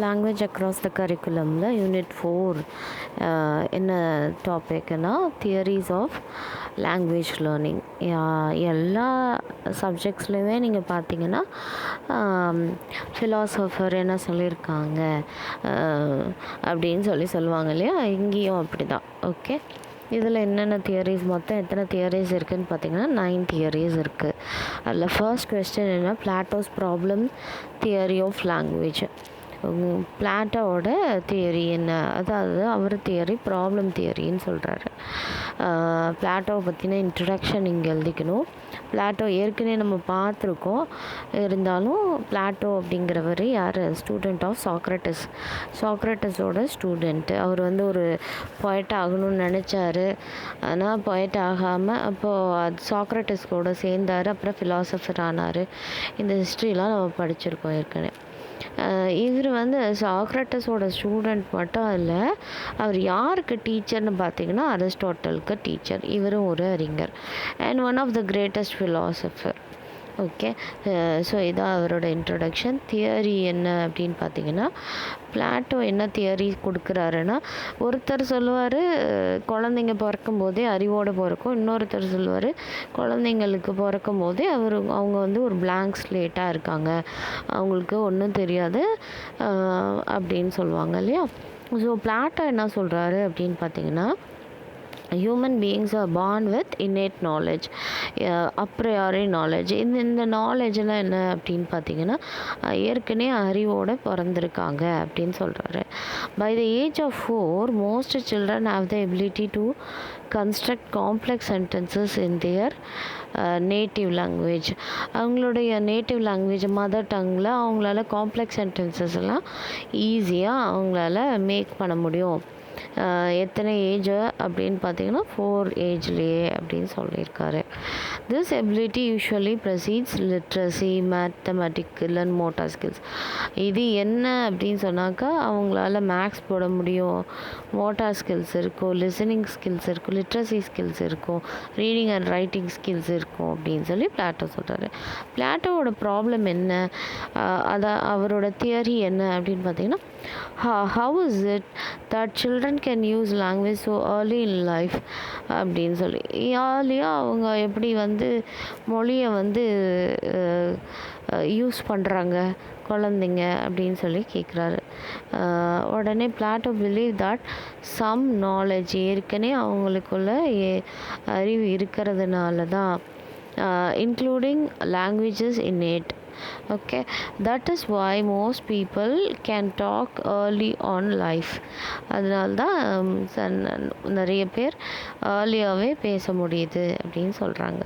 Language across the கரிக்குலமில் Unit-4 என்ன டாபிக்னா theories of language learning. எல்லா சப்ஜெக்ட்ஸ்லையுமே நீங்கள் பார்த்தீங்கன்னா ஃபிலாசபர் என்ன சொல்லியிருக்காங்க அப்படின்னு சொல்லுவாங்க இல்லையா, இங்கேயும் அப்படி தான். ஓகே, இதில் என்னென்ன தியரிஸ், மொத்தம் எத்தனை தியரிஸ் இருக்குதுன்னு பார்த்தீங்கன்னா 9 தியரிஸ் இருக்குது. அதில் ஃபர்ஸ்ட் கொஸ்டின் என்ன, Plato's problem theory of language. பிளாட்டோட தியரி என்ன, அதாவது அவர் தியரி ப்ராப்ளம் தியரின்னு சொல்கிறாரு. பிளாட்டோவை பற்றின இன்ட்ரடக்ஷன் இங்கே எழுதிக்கணும். பிளாட்டோ ஏற்கனவே நம்ம பார்த்துருக்கோம், இருந்தாலும் பிளாட்டோ அப்படிங்கிறவர் யார், ஸ்டூடெண்ட் ஆஃப் சாக்ரட்டிஸோட ஸ்டூடெண்ட்டு. அவர் வந்து ஒரு பொயட் ஆகணும்னு நினச்சாரு, ஆனால் பொயட் ஆகாமல் அப்போது சாக்ரட்டிஸோட சேர்ந்தார், அப்புறம் ஃபிலாசபர் ஆனார். இந்த ஹிஸ்ட்ரிலாம் நம்ம படிச்சிருக்கோம் ஏற்கனவே. இவர் வந்து சாக்ரட்டிஸோட ஸ்டூடெண்ட் மட்டும் இல்லை, அவர் யாருக்கு டீச்சர்னு பார்த்தீங்கன்னா அரிஸ்டாட்டலுக்கு டீச்சர். இவரும் ஒரு அறிஞர் and one of the greatest philosopher. Okay, so இதான் அவரோட இன்ட்ரடக்ஷன். தியரி என்ன அப்படின்னு பார்த்தீங்கன்னா, பிளாட்டோ என்ன தியரி கொடுக்குறாருன்னா, ஒருத்தர் சொல்லுவார் குழந்தைங்க பிறக்கும் போதே அறிவோடு பிறக்கும், இன்னொருத்தர் சொல்லுவார் குழந்தைங்களுக்கு பிறக்கும் போதே அவங்க வந்து ஒரு பிளாங்க் ஸ்லேட்டாக இருக்காங்க, அவங்களுக்கு ஒன்றும் தெரியாது அப்படின்னு சொல்லுவாங்க இல்லையா. ஸோ பிளாட்டோ என்ன சொல்கிறாரு அப்படின்னு பார்த்தீங்கன்னா, human beings are born with innate knowledge, a priori knowledge. இந்த நாலேஜெலாம் என்ன அப்படின்னு பார்த்தீங்கன்னா, ஏற்கனவே அறிவோடு பிறந்திருக்காங்க அப்படின்னு சொல்கிறாரு. By the age of 4, most children have the ability to construct complex sentences in their native language. அவங்களுடைய நேட்டிவ் லாங்குவேஜ் மதர் டங்கில் அவங்களால காம்ப்ளெக்ஸ் சென்டென்சஸ் எல்லாம் ஈஸியாக அவங்களால மேக் பண்ண முடியும். எத்தனை ஏஜ் அப்படின்னு பார்த்தீங்கன்னா 4 ஏஜ்லேயே அப்படின்னு சொல்லியிருக்காரு. This ability usually precedes literacy, mathematical and motor skills. இது என்ன அப்படின்னு சொன்னாக்கா, அவங்களால மேக்ஸ் போட முடியும், மோட்டார் ஸ்கில்ஸ் இருக்கும், லிசனிங் ஸ்கில்ஸ் இருக்கும், லிட்ரஸி ஸ்கில்ஸ் இருக்கும், ரீடிங் அண்ட் ரைட்டிங் ஸ்கில்ஸ் இருக்கும் அப்படின்னு சொல்லி பிளாட்டோ சொல்கிறாரு. பிளாட்டோவோட ப்ராப்ளம் என்ன, அவரோட தியரி என்ன அப்படின்னு பார்த்தீங்கன்னா, how is it that children can use language so early in life அப்படின்னு சொல்லி, ஏர்லியாக அவங்க எப்படி வந்து மொழியை வந்து யூஸ் பண்ணுறாங்க குழந்தைங்க அப்படின்னு சொல்லி கேட்குறாரு. உடனே Plato believe that some knowledge, ஏற்கனவே அவங்களுக்குள்ள அறிவு இருக்கிறதுனால தான், including languages innate. Okay, that is why most people can talk early on life. அதனால தான் நிறைய பேர் ஏர்லியாகவே பேச முடியுது அப்படின்னு சொல்கிறாங்க.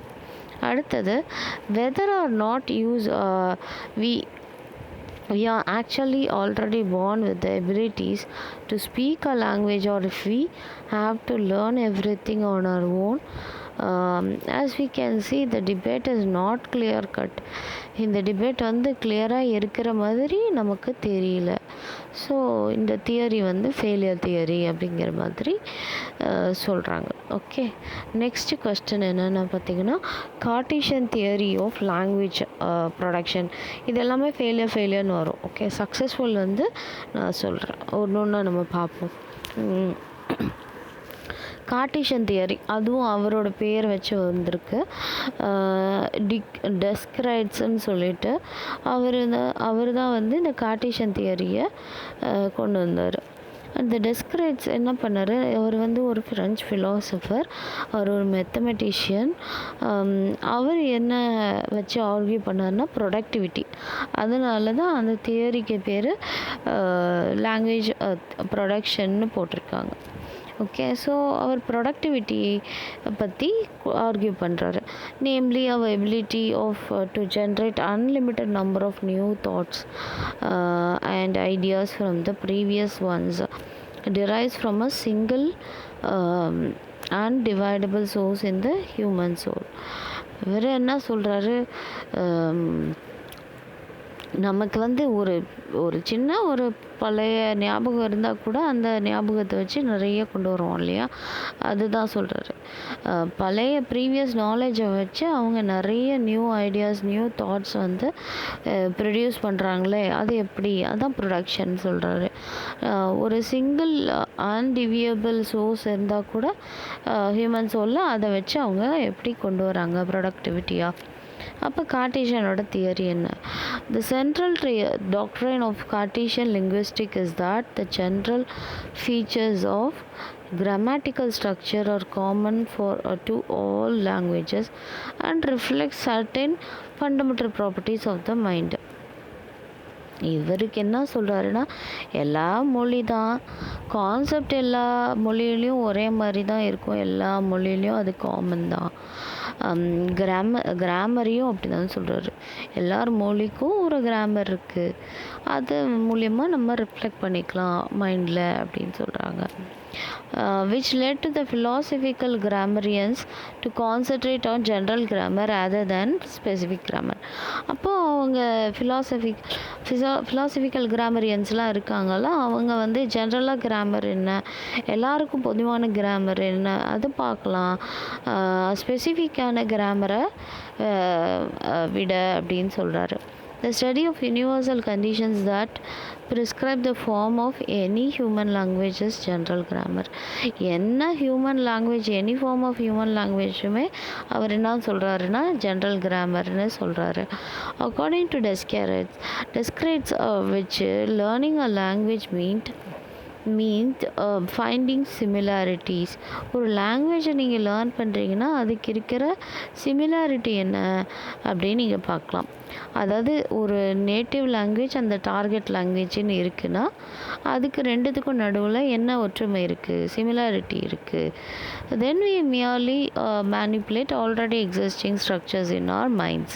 அடுத்தது, whether or not we are actually already born with the abilities to speak a language, or if we have to learn everything on our own. As we can see, the debate is not clear cut. இந்த debate வந்து கிளியராக இருக்கிற மாதிரி நமக்கு தெரியல. So இந்த theory வந்து failure theory அப்படிங்கிற மாதிரி சொல்கிறாங்க. ஓகே, நெக்ஸ்ட் கொஸ்டின் என்னென்னு பார்த்தீங்கன்னா, Cartesian theory of language production. இது எல்லாமே ஃபெயிலியர்னு வரும். ஓகே, சக்ஸஸ்ஃபுல் வந்து நான் சொல்கிறேன், ஒன்று நம்ம பார்ப்போம். கார்டீசியன் தியரி, அதுவும் அவரோட பேர் வச்சு வந்திருக்கு. டெஸ்க்ரைட்ஸ்ன்னு சொல்லிட்டு அவர் தான் வந்து இந்த கார்டீசியன் தியரியை கொண்டு வந்தார். அந்த டெஸ்க்ரைட்ஸ் என்ன பண்ணார், அவர் வந்து ஒரு ஃப்ரெஞ்ச் ஃபிலாசபர், அவர் ஒரு மேத்தமெட்டிஷியன். அவர் என்ன வச்சு ஆர்கியூ பண்ணார்னா ப்ரொடக்டிவிட்டி. அதனால தான் அந்த தியரிக்கு பேர் லாங்குவேஜ் ப்ரொடக்ஷன்னு போட்டிருக்காங்க. ஓகே, ஸோ அவர் ப்ரொடக்டிவிட்டி பற்றி ஆர்கியூ பண்ணுறாரு. நேம்லி அவர் ability to generate unlimited number of new thoughts and ideas from the previous ones derives from a single undividable source in the human soul. இவர் என்ன சொல்கிறாரு, நமக்கு வந்து ஒரு சின்ன ஒரு பழைய ஞாபகம் இருந்தால் கூட அந்த ஞாபகத்தை வச்சு நிறைய கொண்டு வருவோம் இல்லையா? அதுதான் சொல்கிறாரு. பழைய ப்ரீவியஸ் நாலேஜை வச்சு அவங்க நிறைய நியூ ஐடியாஸ், நியூ தாட்ஸ் வந்து ப்ரொடியூஸ் பண்ணுறாங்களே, அது எப்படி? அதான் ப்ரொடக்ஷன் சொல்கிறாரு. ஒரு சிங்கிள் அன்டிவியபிள் சோர்ஸ் இருந்தால் கூட ஹியூமன் சோலில் அதை வச்சு அவங்க எப்படி கொண்டு வராங்க ப்ரொடக்டிவிட்டியாக. அப்போ கார்டீசியனோட தியரி என்ன? The central doctrine of Cartesian linguistics is that the general features of grammatical structure are common to all languages and reflect certain fundamental properties of the mind. இவருக்கு என்ன சொல்கிறாருன்னா, எல்லா மொழி தான் கான்செப்ட், எல்லா மொழியிலையும் ஒரே மாதிரி தான் இருக்கும், எல்லா மொழியிலையும் அது காமன் தான். கிராமரையும் அப்படி தான் சொல்கிறாரு. எல்லார் மொழிக்கும் ஒரு கிராமர் இருக்குது, அது மூலயமா நம்ம ரிஃப்ளெக்ட் பண்ணிக்கலாம் மைண்டில் அப்படின்னு சொல்கிறாங்க. Which led to the philosophical grammarians to concentrate on general grammar rather than specific grammar. அப்போ அவங்க philosophical grammariansலாம் இருக்காங்கல்ல, அவங்க வந்து ஜென்ரலாக கிராமர் என்ன, எல்லாருக்கும் பொதுவான கிராமர் என்ன, அது பார்க்கலாம், ஸ்பெசிஃபிக்கான கிராமரை விட அப்படின்னு சொல்கிறாரு. The study of universal conditions that prescribe the form of any human language is general grammar. என்ன human language, any form of human லாங்குவேஜுமே அவர் என்ன சொல்கிறாருன்னா ஜென்ரல் கிராமர்னு சொல்கிறாரு. According to Descartes which learning a language means finding similarities. ஒரு லாங்குவேஜை நீங்கள் லேர்ன் பண்ணுறீங்கன்னா அதுக்கு இருக்கிற சிமிலாரிட்டி என்ன அப்படின்னு நீங்கள் பார்க்கலாம். அதாவது ஒரு நேட்டிவ் லாங்குவேஜ் அந்த டார்கெட் லாங்குவேஜ்னு இருக்குன்னா அதுக்கு ரெண்டுத்துக்கும் நடுவில் என்ன ஒற்றுமை இருக்குது, சிமிலாரிட்டி இருக்குது. தென் we merely manipulate already existing structures in our minds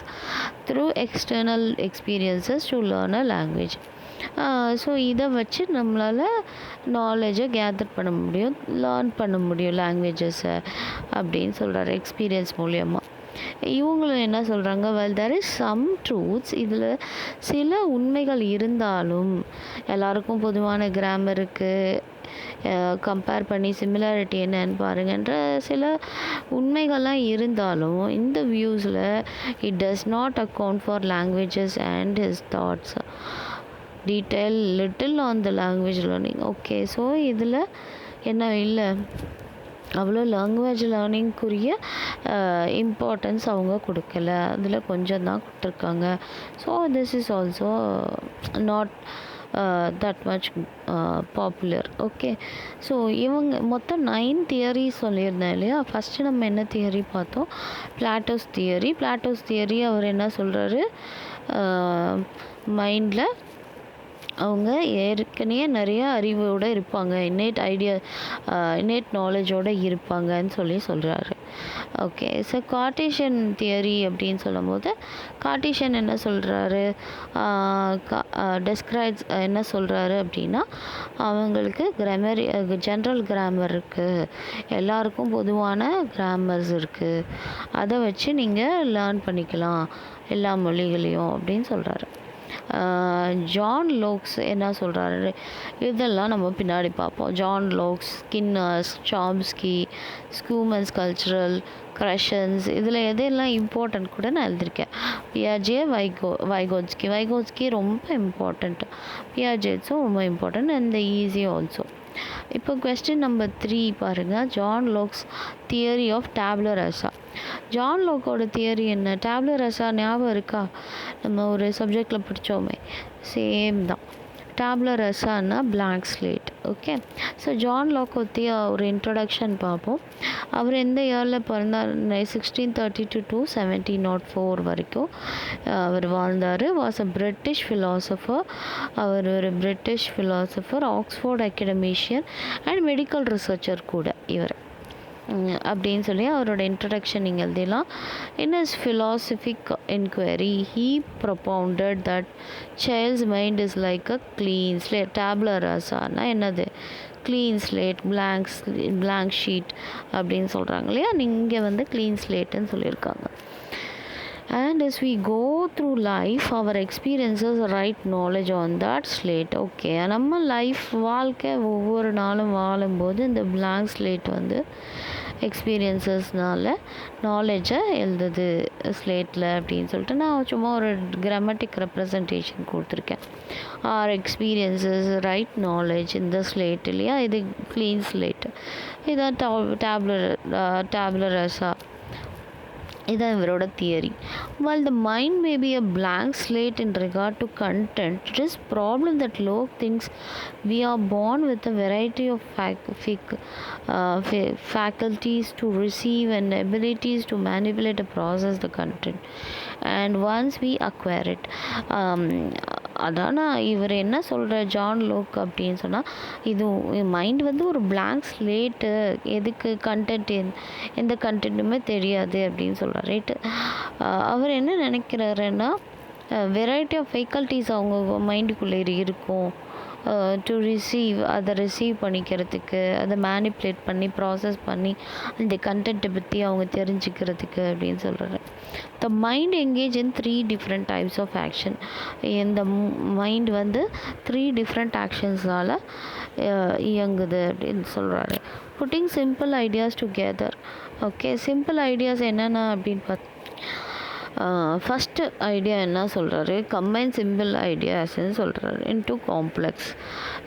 through external experiences to learn a language. So இதை வச்சு நம்மளால் நாலேஜை கேதர் பண்ண முடியும், லேர்ன் பண்ண முடியும் லாங்குவேஜஸை அப்படின்னு சொல்கிறாரு எக்ஸ்பீரியன்ஸ் மூலியமாக. இவங்களும் என்ன சொல்கிறாங்க, well there is some truths, இதில் சில உண்மைகள் இருந்தாலும் எல்லாருக்கும் பொதுவான கிராமர் இருக்குது, கம்பேர் பண்ணி சிமிலாரிட்டி என்னன்னு பாருங்கன்ற சில உண்மைகள்லாம் இருந்தாலும் இந்த வியூஸில் it does not account for languages and his thoughts detail little on the language learning. Okay, so இதில் என்ன இல்லை, அவ்வளோ லாங்குவேஜ் லேர்னிங்குரிய இம்பார்ட்டன்ஸ் அவங்க கொடுக்கல, அதில் கொஞ்சம் தான் கொடுத்துருக்காங்க. So this is also not that much popular. Okay, so இவங்க மொத்தம் 9 தியரிஸ் சொல்லியிருந்தேன் இல்லையா. ஃபஸ்ட்டு நம்ம என்ன தியரி பார்த்தோம், பிளாட்டோஸ் தியரி. அவர் என்ன சொல்கிறாரு, மைண்டில் அவங்க ஏற்கனவே நிறைய அறிவோடு இருப்பாங்க, இன்னேட் நாலேஜோடு இருப்பாங்கன்னு சொல்கிறாரு. ஓகே, ஸோ கார்டீசியன் தியரி அப்படின்னு சொல்லும்போது கார்டீசியன் என்ன சொல்கிறாரு, டெஸ்கிரைப்ஸ் என்ன சொல்கிறாரு அப்படின்னா, அவங்களுக்கு ஜென்ரல் கிராமர் இருக்குது, எல்லாருக்கும் பொதுவான கிராமர்ஸ் இருக்குது, அதை வச்சு நீங்கள் லேர்ன் பண்ணிக்கலாம் எல்லா மொழிகளையும் அப்படின்னு சொல்கிறாரு. ஜான் லோக்ஸ் என்ன சொல்கிறாரு, இதெல்லாம் நம்ம பின்னாடி பார்ப்போம். ஜான் லோக்ஸ், ஸ்கின்னர்ஸ், சாம்ஸ்கி, ஸ்கூமன்ஸ் கல்ச்சுரல், கிரஷன்ஸ், இதில் எதெல்லாம் இம்பார்ட்டன்ட் கூட நான் எழுதியிருக்கேன். பியாஜே, வைகோட்ஸ்கி ரொம்ப இம்பார்ட்டண்ட், பியாஜெட்ஸும் ரொம்ப இம்பார்ட்டன்ட், அண்ட் ஈஸி ஆல்சோ. இப்போ கொஸ்டின் நம்பர் 3 பாருங்கள், John Locke's theory of tabula rasa. John லோக்கோட தியரி என்ன, tabula rasa ஞாபகம் இருக்கா, நம்ம ஒரு சப்ஜெக்டில் படித்தோமே, சேம் தான். tabula rasaன்னா blank slate. Okay, so John Locke பற்றி ஒரு இன்ட்ரொடக்ஷன் பார்ப்போம். அவர் எந்த இயரில் பிறந்தார், 1632 to 1704 வரைக்கும் அவர் வாழ்ந்தார். Was a British philosopher. அவர் ஒரு British philosopher, Oxford academician and medical researcher கூட இவர் அப்படின்னு சொல்லி அவரோட இன்ட்ரடக்ஷன் நீங்கள் எழுதிடலாம். In his philosophic inquiry he propounded that child's mind is like a clean slate. tabula rasaனா என்னது, க்ளீன் ஸ்லேட், blank ஷீட் அப்படின்னு சொல்கிறாங்க இல்லையா, நீங்கள் வந்து க்ளீன் ஸ்லேட்டுன்னு சொல்லியிருக்காங்க. and as we go through life our experiences write knowledge on that slate. Okay, நம்ம life வாழ்க்கை ஒவ்வொரு நாளும் வாழும்போது இந்த blank slate வந்து எக்ஸ்பீரியன்சஸ்னால நாலேஜை எழுதுது ஸ்லேட்டில் அப்படின்னு சொல்லிட்டு நான் சும்மா ஒரு கிராமட்டிக் ரெப்ரசன்டேஷன் கொடுத்துருக்கேன். ஆர் எக்ஸ்பீரியன்சஸ் ரைட் நாலேஜ் இந்த ஸ்லேட் இல்லையா, இது க்ளீன் ஸ்லேட், இதான் tabula rasa. இதான் இவரோட theory. While the mind may be a blank slate in regard to content, it is problem that Locke thinks we are born with a variety of faculties to receive and abilities to manipulate and process the content, and once we acquire it. அதான் இவர் என்ன சொல்கிறார் John Lok அப்படின்னு சொன்னால், இது mind வந்து ஒரு blank slate, எதுக்கு கண்டென்ட் எந்த கண்டென்ட்டுமே தெரியாது அப்படின்னு சொல்கிறார். ரைட்டு, அவர் என்ன நினைக்கிறாருன்னா வெரைட்டி ஆஃப் ஃபேக்கல்ட்டிஸ் அவங்க மைண்டுக்குள்ளே இருக்கும், டு ரிசீவ், அதை ரிசீவ் பண்ணிக்கிறதுக்கு, அதை மேனிப்புலேட் பண்ணி ப்ராசஸ் பண்ணி அந்த கண்டென்ட்டை பற்றி அவங்க தெரிஞ்சுக்கிறதுக்கு அப்படின்னு சொல்கிறாரு. The mind engage in 3 different types of action. இந்த மைண்ட் வந்து 3 different ஆக்ஷன்ஸால் இயங்குது அப்படின்னு சொல்கிறாரு. Pudding simple ideas together. Okay, simple ideas என்னென்ன அப்படின்னு பார்த்து ஃபஸ்ட்டு ஐடியா என்ன சொல்கிறாரு, கம்பைன் சிம்பிள் ஐடியாஸ்ன்னு சொல்கிறாரு into complex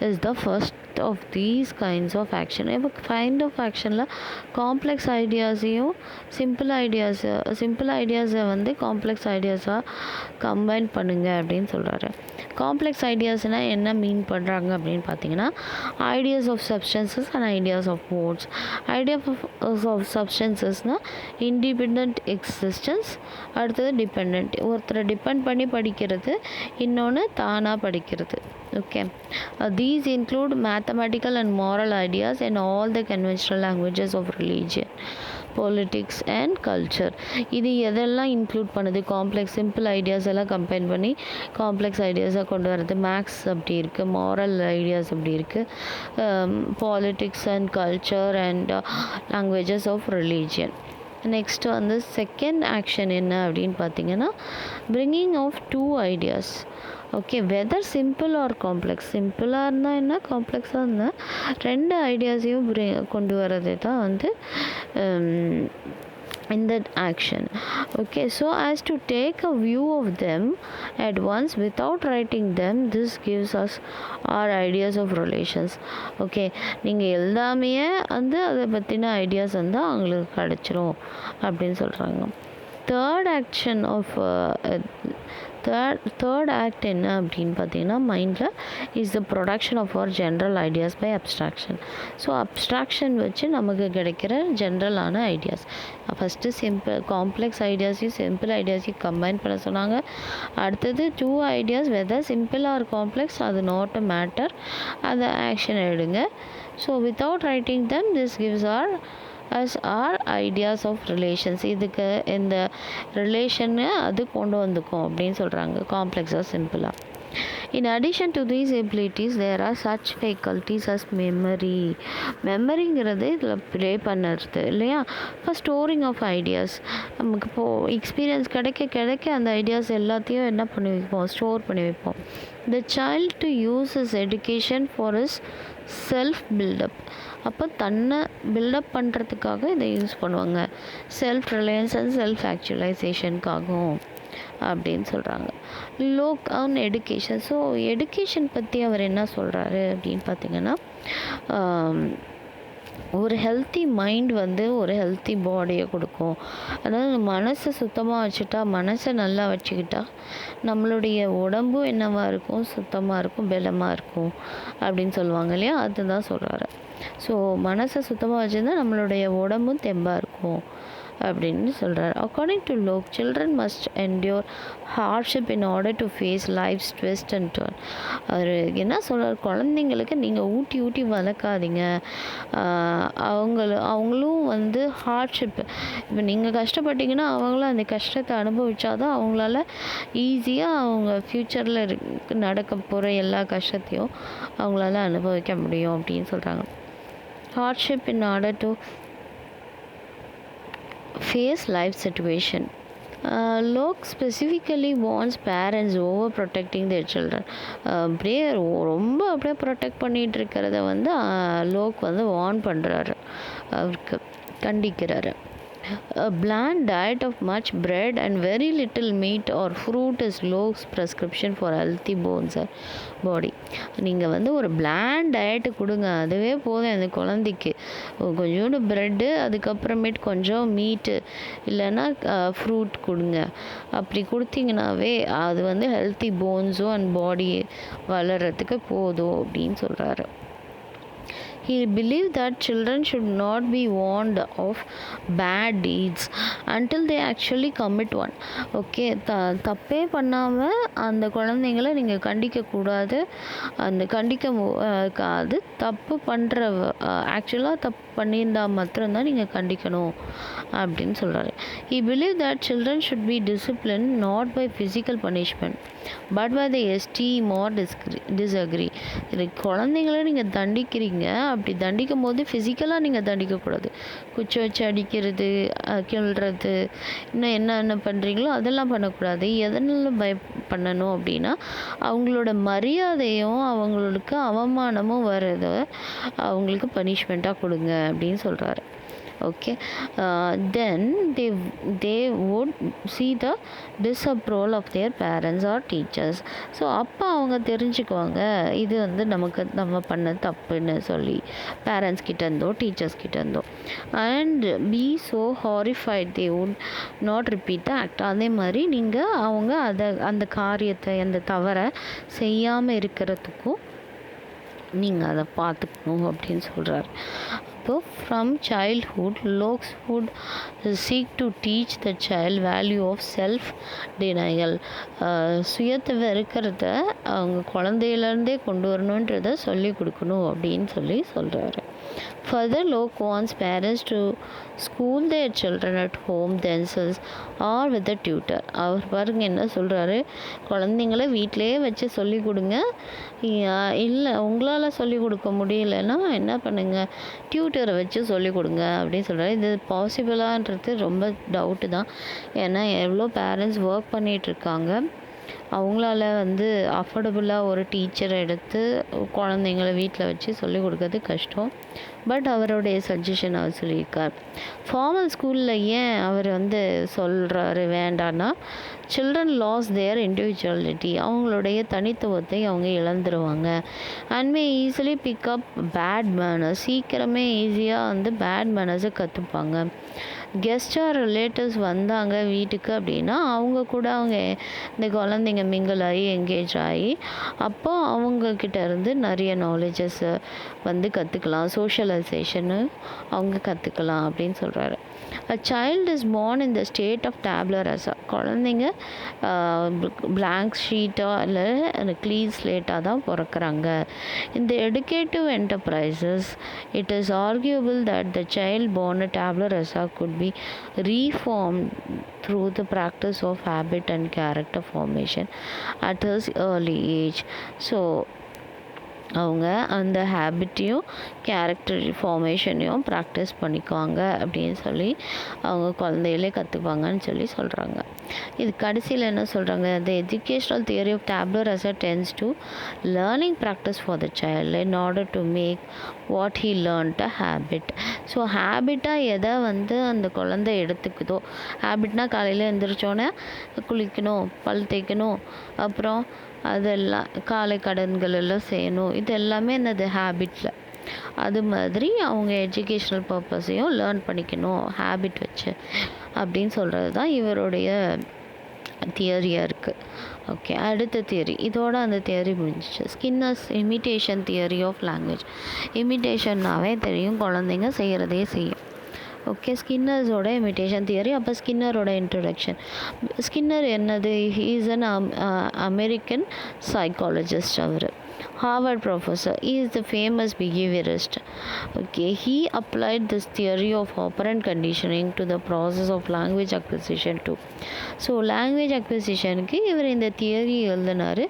is the first of these kinds of action. இப்போ கைண்ட் ஆஃப் ஆக்ஷனில் காம்ப்ளெக்ஸ் ஐடியாஸையும் சிம்பிள் ஐடியாஸை வந்து காம்ப்ளெக்ஸ் ஐடியாஸாக கம்பைன் பண்ணுங்க அப்படின்னு சொல்கிறாரு. காம்ப்ளெக்ஸ் ஐடியாஸ்னால் என்ன மீன் பண்ணுறாங்க அப்படின்னு பார்த்தீங்கன்னா, ideas of substances and ideas of modes. Idea of சப்ஸ்டன்சஸ்னால் இண்டிபெண்ட் எக்ஸிஸ்டன்ஸ், அடுத்தது டிபெண்ட், ஒருத்தரை டிபெண்ட் பண்ணி படிக்கிறது, இன்னொன்று தானாக படிக்கிறது. Okay, these include mathematical and moral ideas and all the conventional languages of religion, politics and culture. இது எதெல்லாம் இன்க்ளூட் பண்ணுது, காம்ப்ளெக்ஸ் சிம்பிள் ஐடியாஸ் எல்லாம் கம்பைன் பண்ணி காம்ப்ளெக்ஸ் ஐடியாஸாக கொண்டு வரது. மேக்ஸ் அப்படி இருக்குது, மாரல் ஐடியாஸ் அப்படி இருக்குது, politics and culture and languages of religion. Next வந்து செகண்ட் ஆக்ஷன் என்ன அப்படின்னு பார்த்தீங்கன்னா, bringing of 2 ideas. Okay, whether simple or complex, சிம்பிளாக இருந்தால் என்ன, காம்ப்ளெக்ஸாக இருந்தால் 2 ஐடியாஸையும் கொண்டு வரது தான் வந்து in that action. Okay, so as to take a view of them at once without writing them, this gives us our ideas of relations. Okay, நீங்கள் எல்லாமே வந்து அதை பற்றின ஐடியாஸ் வந்து அவங்களுக்கு கிடச்சிரும் அப்படின்னு சொல்கிறாங்க. Third action of third act என்ன அப்படின்னு பார்த்தீங்கன்னா, மைண்டில் is the production of our general ideas by abstraction. So abstraction வச்சு நமக்கு கிடைக்கிற ஜென்ரலான ஐடியாஸ். ஃபஸ்ட்டு சிம்பிள் காம்ப்ளெக்ஸ் ஐடியாஸையும் சிம்பிள் ஐடியாஸையும் கம்பைன் பண்ண சொன்னாங்க. அடுத்தது 2 ideas, whether simple or complex அது நாட் அ மேட்டர், அதை ஆக்ஷன் எடுங்க. So without writing them this gives as our ideas of relations. இதுக்கு இந்த ரிலேஷன்னு அது கொண்டு வந்துக்கும் அப்படின்னு சொல்கிறாங்க, காம்ப்ளெக்ஸாக சிம்பிளாக. In addition to these abilities, there are such faculties as memory. மெமரிங்கிறது இதில் ப்ளே பண்ணுறது இல்லையா. இப்போ ஸ்டோரிங் ஆஃப் ஐடியாஸ், நமக்கு இப்போது எக்ஸ்பீரியன்ஸ் கிடைக்க அந்த ஐடியாஸ் எல்லாத்தையும் என்ன பண்ணி வைப்போம், ஸ்டோர் பண்ணி வைப்போம். The child to use his education for his self buildup. அப்போ தன்னை பில்டப் பண்ணுறதுக்காக இதை யூஸ் பண்ணுவாங்க, செல்ஃப் ரிலையன்ஸ் அண்ட் செல்ஃப் ஆக்சுவலைசேஷனுக்காகவும் அப்படின்னு சொல்கிறாங்க. Locke on education. So education பற்றி அவர் என்ன சொல்கிறாரு அப்படின்னு பார்த்திங்கன்னா, ஒரு ஹெல்த்தி மைண்ட் வந்து ஒரு ஹெல்த்தி பாடியை கொடுக்கும். அதாவது மனசை சுத்தமாக வச்சுட்டா, மனசை நல்லா வச்சுக்கிட்டா நம்மளுடைய உடம்பும் என்னவாக இருக்கும், சுத்தமாக இருக்கும், பலமாக இருக்கும் அப்படின்னு சொல்லுவாங்க இல்லையா, அதுதான் சொல்கிறாரு. ஸோ மனசை சுத்தமாக வச்சுருந்தா நம்மளுடைய உடம்பும் தெம்பாக இருக்கும் அப்படின்னு சொல்கிறார். According to Locke, children must endure hardship in order to face life's twist and turn. அவர் என்ன சொல்கிறார், குழந்தைங்களுக்கு நீங்கள் ஊட்டி வளர்க்காதீங்க, அவங்களும் வந்து ஹார்ட்ஷிப், இப்போ நீங்கள் கஷ்டப்பட்டீங்கன்னா அவங்களும் அந்த கஷ்டத்தை அனுபவிச்சாதான் அவங்களால ஈஸியாக அவங்க ஃப்யூச்சரில் நடக்க போகிற எல்லா கஷ்டத்தையும் அவங்களால அனுபவிக்க முடியும் அப்படின்னு சொல்கிறாங்க. Hardship in order to face life situation. Locke specifically warns parents over protecting their children. அப்படியே ரொம்ப அப்படியே ப்ரொடெக்ட் பண்ணிகிட்டு இருக்கிறத வந்து லோக் வந்து வார்ன் பண்ணுறாரு, அவருக்கு கண்டிக்கிறாரு. A bland diet of much bread and very little meat or fruit is Locke's prescription for healthy bones and body. நீங்கள் வந்து ஒரு bland diet கொடுங்க, அதுவே போதும் அந்த குழந்தைக்கு. கொஞ்சோண்டு ப்ரெட்டு, அதுக்கப்புறமேட்டு கொஞ்சம் மீட்டு இல்லைன்னா ஃப்ரூட் கொடுங்க. அப்படி கொடுத்தீங்கன்னாவே அது வந்து ஹெல்த்தி போன்ஸும் அண்ட் பாடி வளர்கிறதுக்கு போதும் அப்படின்னு சொல்கிறாரு. He believed that children should not be warned of bad deeds until they actually commit one. Okay, தப்பே பண்ணாமல் அந்த குழந்தைங்கள நீங்கள் கண்டிக்கக்கூடாது. அந்த அது தப்பு பண்ணுற ஆக்சுவலாக தப்பு பண்ணியிருந்தால் மாத்திரம்தான் நீங்கள் கண்டிக்கணும் அப்படின்னு சொல்கிறாரு. He believed that children should be disciplined not by physical punishment but by the esteem or disagree. குழந்தைங்கள நீங்கள் தண்டிக்கிறீங்க, அப்படி தண்டிக்கும் போது ஃபிசிக்கலாக நீங்கள் தண்டிக்கக்கூடாது. குச்சி வச்சு அடிக்கிறது, கிள்றது, இன்னும் என்ன பண்ணுறீங்களோ அதெல்லாம் பண்ணக்கூடாது. எதனால பண்ணணும் அப்படின்னா அவங்களோட மரியாதையும் அவங்களுக்கு அவமானமும் வர்றத அவங்களுக்கு பனிஷ்மெண்ட்டாக கொடுங்க அப்படின்னு சொல்கிறாரு. Okay, then they would see the disapproval of their parents or teachers. So அப்போ அவங்க தெரிஞ்சுக்குவாங்க இது வந்து நம்ம பண்ண தப்புன்னு சொல்லி பேரண்ட்ஸ் கிட்டேருந்தோ டீச்சர்ஸ் கிட்டேருந்தோ. And be so horrified they would not repeat the act. அதே மாதிரி அவங்க அந்த காரியத்தை அந்த தவறை செய்யாமல் இருக்கிறதுக்கும் நீங்கள் அதை பார்த்துக்கணும் அப்படின்னு சொல்கிறாரு. அப்போ from childhood Locke would seek to teach the child value of self denial. சுயத்தை வெறுக்கிறத அவங்க குழந்தையிலேருந்தே கொண்டு வரணுன்றதை சொல்லி கொடுக்கணும் அப்படின்னு சொல்கிறாரு. Further, Locke wants parents to school their children at home themselves or with a tutor. அவர் பாருங்க என்ன சொல்கிறாரு, குழந்தைங்கள வீட்டிலையே வச்சு சொல்லி கொடுங்க. இல்லை உங்களால் சொல்லி கொடுக்க முடியலன்னா என்ன பண்ணுங்கள், டியூட்டரை வச்சு சொல்லி கொடுங்க அப்படின்னு சொல்கிறாரு. இது பாசிபிளான்றது ரொம்ப டவுட்டு தான். ஏன்னா எவ்வளோ பேரண்ட்ஸ் ஒர்க் பண்ணிகிட்ருக்காங்க, அவங்களால வந்து அஃபோர்டபுளாக ஒரு டீச்சரை எடுத்து குழந்தைங்கள வீட்டில் வச்சு சொல்லிக் கொடுக்கறது கஷ்டம். பட் அவருடைய சஜஷன் அவர் சொல்லியிருக்கார். ஃபார்மல் ஸ்கூலில் ஏன் அவர் வந்து சொல்கிறாரு வேண்டான்னா, சில்ட்ரன் லாஸ் தேர் இண்டிவிஜுவாலிட்டி, அவங்களுடைய தனித்துவத்தை அவங்க இழந்துருவாங்க. And may easily pick up bad manners, சீக்கிரமே ஈஸியாக வந்து பேட் மேனர்ஸை கற்றுப்பாங்க. கெஸ்ட் ஆர் ரிலேட்டிவ்ஸ் வந்தாங்க வீட்டுக்கு அப்படின்னா அவங்க கூட அவங்க இந்த குழந்தைங்க மிங்கிள் ஆகி என்கேஜ் ஆகி அப்போ அவங்கக்கிட்ட இருந்து நிறைய நாலேஜஸ் வந்து கற்றுக்கலாம், சோஷியலைசேஷனு அவங்க கற்றுக்கலாம் அப்படின்னு சொல்கிறாரு. A child is born in the state of tabula rasa. குழந்தைங்க blank ஷீட்டோ இல்லை க்ளீன் ஸ்லேட்டாக தான் பிறக்கிறாங்க. இந்த educative enterprises, it is arguable that the child born at tabula rasa could be reformed through the practice of habit and character formation at his early age. So அவங்க அந்த ஹேபிட்டையும் character ஃபார்மேஷனையும் practice பண்ணிக்குவாங்க அப்படின்னு சொல்லி அவங்க குழந்தையிலே கற்றுக்குவாங்கன்னு சொல்கிறாங்க. இது கடைசியில் என்ன சொல்கிறாங்க, the educational theory of tabula rasa tends to learning practice for the child in order to make what he learned a habit. So ஹேபிட்டாக எதை வந்து அந்த குழந்தை எடுத்துக்குதோ, ஹேபிட்னால் காலையில் எழுந்திரிச்சோன்னே குளிக்கணும், பல் தேய்க்கணும், அப்புறம் அதெல்லாம் காலை கடன்கள் எல்லாம் செய்யணும், இது எல்லாமே என்னது ஹேபிட்டில். அது மாதிரி அவங்க எஜுகேஷ்னல் பர்பஸையும் லேர்ன் பண்ணிக்கணும் ஹேபிட் வச்சு அப்படின்னு சொல்கிறது தான் இவருடைய தியரியாக இருக்குது. ஓகே, அடுத்த தியரி, இதோட அந்த தியரி முடிஞ்சிச்சு. Skinner's imitation theory of language. இமிட்டேஷன்னாவே தெரியும், குழந்தைங்க செய்கிறதே செய்யும். ஓகே, ஸ்கின்னர்ஸோட இமிட்டேஷன் தியரி. அப்போ ஸ்கின்னரோட இன்ட்ரடக்ஷன். ஸ்கின்னர் என்னது, he is an American psychologist. அவர் Harvard professor. He is the famous behaviourist. Okay, he applied this theory of operant conditioning to the process of language acquisition too. So language அக்விசிஷனுக்கு இவர் இந்த theory எழுதினார்.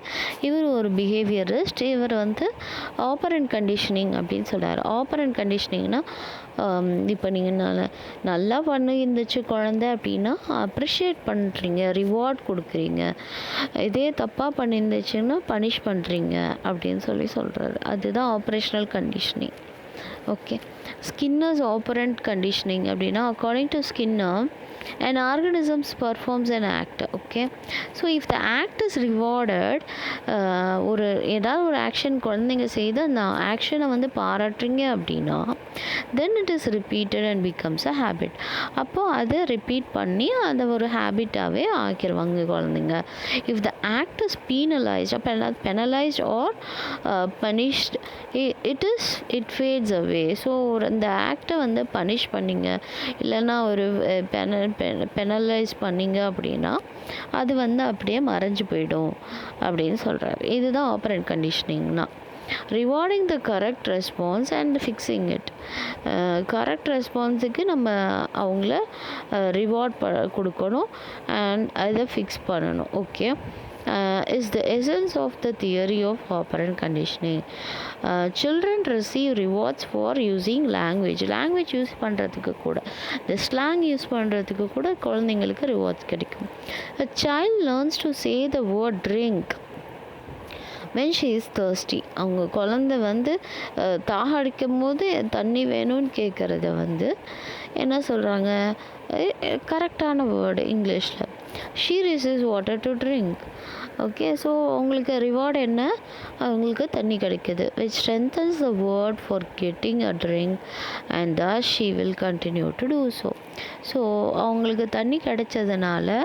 இவர் ஒரு behaviourist. இவர் வந்து operand conditioning அப்படின்னு சொல்கிறார். ஆப்பரண்ட் கண்டிஷனிங்னா இப்போ நீங்கள் நல்லா இருந்துச்சு குழந்தை அப்படின்னா அப்ரிஷியேட் பண்ணுறீங்க, ரிவார்ட் கொடுக்குறீங்க. இதே தப்பாக பண்ணியிருந்துச்சுன்னா பனிஷ் பண்ணுறீங்க அப்படின்னு சொல்கிறாரு. அதுதான் operational conditioning. Okay, Skinner's operant conditioning அப்படின்னா according to Skinner an organism performs an act. Okay, so if the act is rewarded, ஏதாவது ஒரு ஆக்ஷன் குழந்தைங்க செய்து அந்த ஆக்ஷனை வந்து பாராட்டுறீங்க அப்படின்னா then it is repeated and becomes a habit. அப்போது அதை ரிப்பீட் பண்ணி அதை ஒரு ஹேபிட்டாகவே ஆக்கிடுவாங்க குழந்தைங்க. if the act is penalized or punished, it fades away. So அந்த ஆக்டை வந்து பனிஷ் பண்ணிங்க இல்லைன்னா ஒரு பெனலைஸ் பண்ணிங்க அப்படின்னா அது வந்து அப்படியே மறைஞ்சு போயிடும் அப்படின்னு சொல்கிறாரு. இதுதான் ஆப்பரண்ட் கண்டிஷனிங்னா. Rewarding the correct response and fixing it. Correct ரெஸ்பான்ஸுக்கு நம்ம அவங்கள ரிவார்ட் கொடுக்கணும் அண்ட் அதை ஃபிக்ஸ் பண்ணணும். Okay, is the essence of the theory of operant conditioning. Children receive rewards for using language use பண்ணுறதுக்கு கூட, the slang யூஸ் பண்ணுறதுக்கு கூட குழந்தைங்களுக்கு ரிவார்ட்ஸ் கிடைக்கும். A child learns to say the word drink when she is thirsty. அவங்க குழந்தை வந்து தாகம் அடிக்கும் போது தண்ணி வேணும்னு கேட்குறத வந்து என்ன சொல்கிறாங்க, கரெக்டான வேர்டு இங்கிலீஷில் she receives water to drink. Okay, so அவங்களுக்கு ரிவார்டு என்ன, அவங்களுக்கு தண்ணி கிடைக்குது, which strengthens the word for getting a drink and thus she will continue to do so. So அவங்களுக்கு தண்ணி கிடைச்சதுனால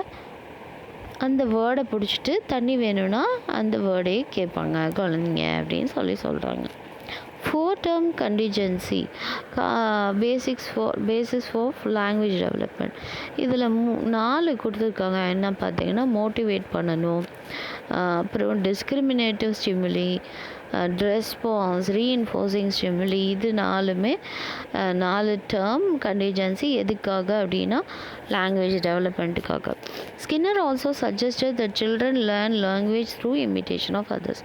அந்த வேர்டை பிடிச்சிட்டு தண்ணி வேணும்னா அந்த வேர்டே கேட்பாங்க குழந்தைங்க அப்படின்னு சொல்கிறாங்க. 4-term contingency basis for language development. இதில் 4 கொடுத்துருக்காங்க. என்ன பார்த்தீங்கன்னா, மோட்டிவேட் பண்ணணும், அப்புறம் discriminative stimuli, response, reinforcing stimuli. இது 4 டேர்ம் கண்டிஜென்சி. எதுக்காக அப்படின்னா லாங்குவேஜ் டெவலப்மெண்ட்டுக்காக. Skinner also suggested that children learn language through imitation of others.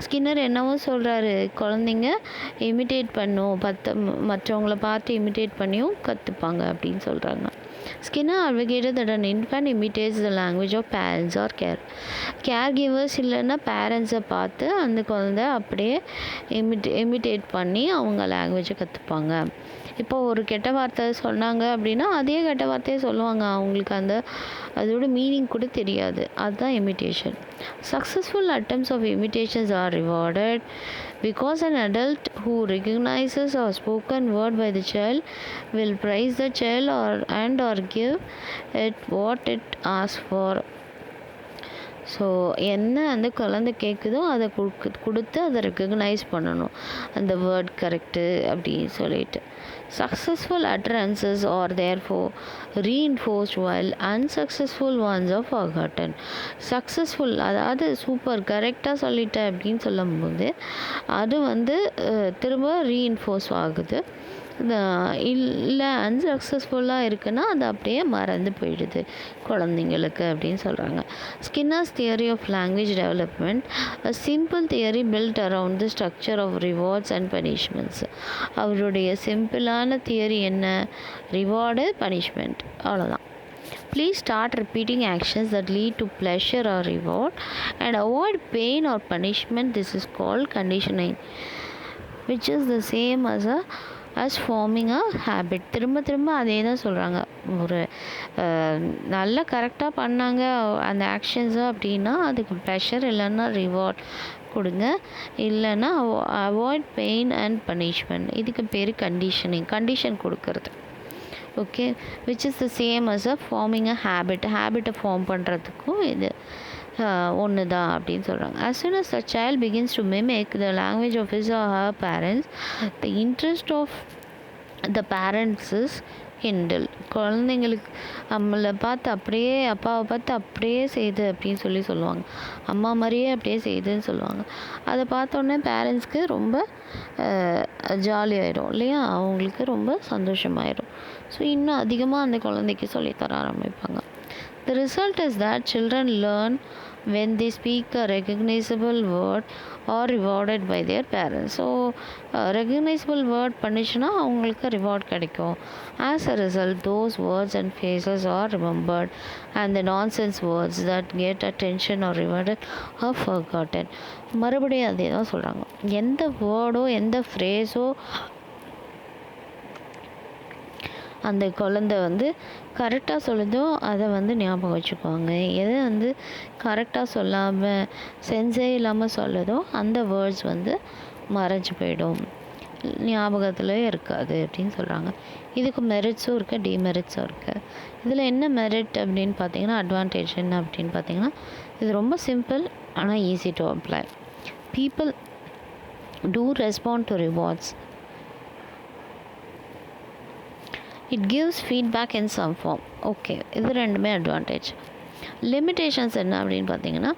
Skinner என்னவும் சொல்கிறாரு, குழந்தைங்க இமிட்டேட் பண்ணும், மற்றவங்கள பார்த்து இமிட்டேட் பண்ணியும் கற்றுப்பாங்க அப்படின்னு சொல்கிறாங்க. Skinner advocated that an infant imitates the language of parents or caregivers. இல்லைன்னா பேரண்ட்ஸை பார்த்து அந்த குழந்தை அப்படியே இமிட்டேட் பண்ணி அவங்க லாங்குவேஜை கற்றுப்பாங்க. இப்போ ஒரு கெட்ட வார்த்தை சொன்னாங்க அப்படின்னா அதே கெட்ட வார்த்தையை சொல்லுவாங்க, அவங்களுக்கு அதோட மீனிங் கூட தெரியாது. அதுதான் imitation. Successful attempts of imitations are rewarded because an adult who recognizes a spoken word by the child will praise the child or give it what it asks for. So என்ன அந்த குழந்தை கேட்குதோ அதை கொடுத்து அதை recognise பண்ணணும், அந்த word correct அப்படின்னு சொல்லிட்டு. Successful utterances are therefore reinforced while unsuccessful ones are forgotten. Successful அதாவது சூப்பர் கரெக்டாக சொல்லிட்டேன் அப்படின்னு சொல்லும்போது அது திரும்ப ரீஇன்ஃபோர்ஸ் ஆகுது. இல்லை அன்சக்ஸஸ்ஃபுல்லாக இருக்குன்னா அது அப்படியே மறந்து போயிடுது குழந்தைங்களுக்கு அப்படின்னு சொல்கிறாங்க. Skinner's theory of language development, a simple theory build around the structure of rewards and punishments. அவருடைய சிம்பிளான தியரி என்ன, ரிவார்டு பனிஷ்மெண்ட், அவ்வளோதான். Please start repeating actions that lead to pleasure or reward and avoid pain or punishment. This is called conditioning, which is the same as forming a habit. திரும்ப அதே தான் சொல்கிறாங்க. ஒரு நல்லா கரெக்டாக பண்ணாங்க அந்த ஆக்ஷன்ஸு அப்படின்னா அதுக்கு ப்ளஷர் இல்லைன்னா ரிவார்ட் கொடுங்க, இல்லைன்னா அவாய்ட் பெயின் அண்ட் பனிஷ்மெண்ட். இதுக்கு பேர் கண்டிஷன் கொடுக்கறது. Okay, which is the same as a forming a ஹேபிட்டை ஃபார்ம் பண்ணுறதுக்கும் இது ஒன்று தான் அப்படின்னு சொல்கிறாங்க. as soon as the child begins to mimic the language of his or her parents, the interest of the parents is kindled. குழந்தைங்களுக்கு நம்மளை பார்த்து அப்படியே அப்பாவை பார்த்து அப்படியே செய்யுது அப்படின்னு சொல்லுவாங்க. அம்மா மாதிரியே அப்படியே செய்யுதுன்னு சொல்லுவாங்க. அதை பார்த்தோன்னே பேரண்ட்ஸ்க்கு ரொம்ப ஜாலியாகிடும் இல்லையா, அவங்களுக்கு ரொம்ப சந்தோஷமாயிடும். ஸோ இன்னும் அதிகமாக அந்த குழந்தைக்கு சொல்லித்தர ஆரம்பிப்பாங்க. The result is that children learn when they speak a recognizable word or rewarded by their parents. So recognizable word பண்ணிச்சுன்னா அவங்களுக்கு ரிவார்ட் கிடைக்கும். As a result, those words and phrases are remembered and the nonsense words that get attention or rewarded are forgotten. மறுபடியும் அதே தான் சொல்கிறாங்க. எந்த வேர்டோ எந்த ஃப்ரேஸோ அந்த குழந்தை கரெக்டாக சொல்லுதோ அதை ஞாபகம் வச்சுக்குவாங்க. எது கரெக்டாக சொல்லாமல் சென்ஸே இல்லாமல் சொல்லுதோ அந்த வேர்ட்ஸ் மறைஞ்சு போயிடும், ஞாபகத்தில் இருக்காது அப்படின்னு சொல்கிறாங்க. இதுக்கு மெரிட்ஸும் இருக்குது, டிமெரிட்ஸும் இருக்குது. இதில் என்ன மெரிட் அப்படின்னு பார்த்தீங்கன்னா, அட்வான்டேஜ் என்ன அப்படின்னு பார்த்தீங்கன்னா, இது ரொம்ப சிம்பிள் ஆனால் easy to apply. People do respond to rewards. It gives feedback in some form. Okay, இது ரெண்டுமே அட்வான்டேஜ். லிமிட்டேஷன்ஸ் என்ன அப்படின்னு பார்த்தீங்கன்னா,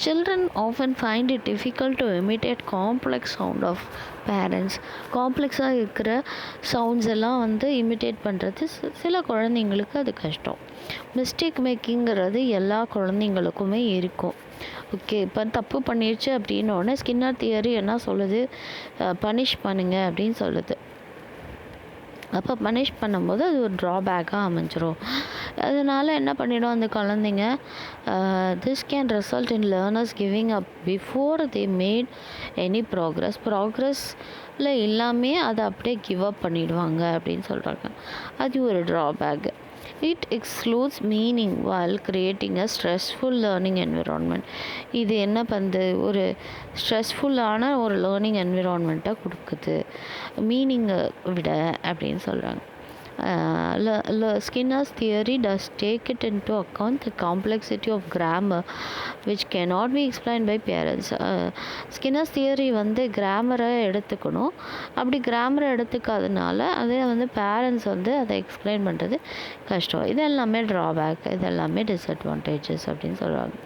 children often find it difficult to imitate complex sound of parents. காம்ப்ளெக்ஸாக இருக்கிற சவுண்ட்ஸ் எல்லாம் இமிட்டேட் பண்ணுறது சில குழந்தைங்களுக்கு அது கஷ்டம். மிஸ்டேக் மேக்கிங்கிறது எல்லா குழந்தைங்களுக்குமே இருக்கும். ஓகே, இப்போ தப்பு பண்ணிடுச்சு அப்படின்னோடனே ஸ்கின்னர் தியரி என்ன சொல்லுது, பனிஷ் பண்ணுங்க அப்படின்னு சொல்லுது. அப்போ பனிஷ் பண்ணும்போது அது ஒரு ட்ராபேக்காக அமைஞ்சிரும். அதனால் என்ன பண்ணிடும் அந்த குழந்தைங்க, this can result in learners giving up before they made any ப்ராக்ரஸில் எல்லாமே அதை அப்படியே கிவ் அப் பண்ணிடுவாங்க அப்படின்னு சொல்கிறாங்க. அது ஒரு drawback. It excludes meaning while creating a stressful learning environment. இது என்ன பண்ணுது, ஒரு ஸ்ட்ரெஸ்ஃபுல்லான ஒரு லேர்னிங் என்விரான்மெண்ட்டை கொடுக்குது மீனிங்கை விட அப்படின்னு சொல்கிறாங்க. Skinner's theory does take it into account the complexity of grammar which cannot be explained by parents. Skinner's theory கிராமரை எடுத்துக்கணும். அப்படி கிராமரை எடுத்துக்காதனால அதை பேரண்ட்ஸ் அதை எக்ஸ்பிளைன் பண்ணுறது கஷ்டம். இது எல்லாமே ட்ராபேக், இது எல்லாமே டிஸ்அட்வான்டேஜஸ் அப்படின்னு சொல்கிறாங்க.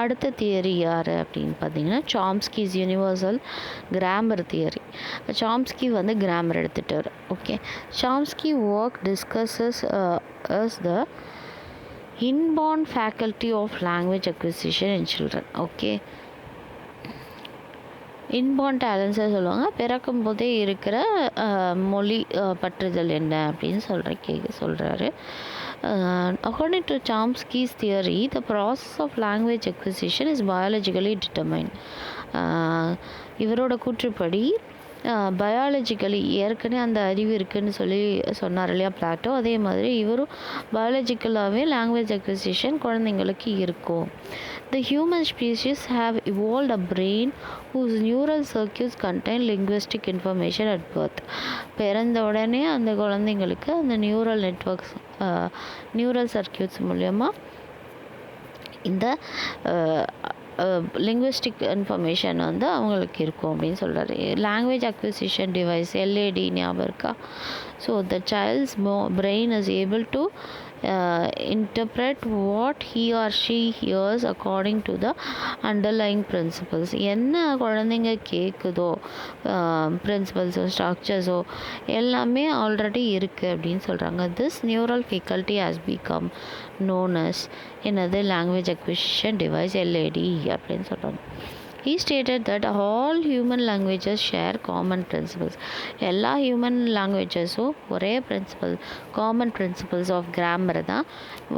அடுத்த தியரி யார் அப்படின்னு பார்த்தீங்கன்னா, Chomsky's universal grammar theory. Chomsky grammar எடுத்துட்டார். Okay, Chomsky work discusses the inborn faculty of language acquisition in children. Okay, inborn டேலண்ட்ஸை சொல்லுவாங்க, பிறக்கும் போதே இருக்கிற மொழி பற்றுதல் என்ன அப்படின்னு சொல்கிறாரு. According to Chomsky's theory, the process of language acquisition is biologically determined. இவரோட கூற்றுப்படி பயாலஜிக்கலி ஏற்கனவே அந்த அறிவு இருக்குதுன்னு சொன்னார் இல்லையா பிளாட்டோ, அதே மாதிரி இவரும் பயாலஜிக்கலாகவே லாங்குவேஜ் அக்விசிஷன் குழந்தைங்களுக்கு இருக்கும். The human species have evolved a brain whose neural circuits contain linguistic information at birth. பிறந்த உடனே அந்த குழந்தைங்களுக்கு அந்த நியூரல் சர்க்கியூட்ஸ் மூலமா இந்த லிங்குவிஸ்டிக் இன்ஃபர்மேஷன் அவங்களுக்கு இருக்கும் அப்படின்னு சொல்கிறாரு. லாங்குவேஜ் அக்விசிஷன் டிவைஸ் எல்ஏடி ஞாபகம் இருக்கா? So the child's brain is able to interpret what he or she hears according to the underlying principles. என்ன குழந்தைங்க கேட்குதோ பிரின்சிபல்ஸோ ஸ்ட்ரக்சர்ஸோ எல்லாமே ஆல்ரெடி இருக்குது அப்படின்னு சொல்கிறாங்க. This neural faculty has become known as என்னது லாங்குவேஜ் அக்விசிஷன் டிவைஸ் எல்ஏடி அப்படின்னு சொல்கிறாங்க. He stated that all human languages share common principles. எல்லா ஹியூமன் லாங்குவேஜஸும் ஒரே காமன் பிரின்சிபல்ஸ் ஆஃப் கிராமரை தான்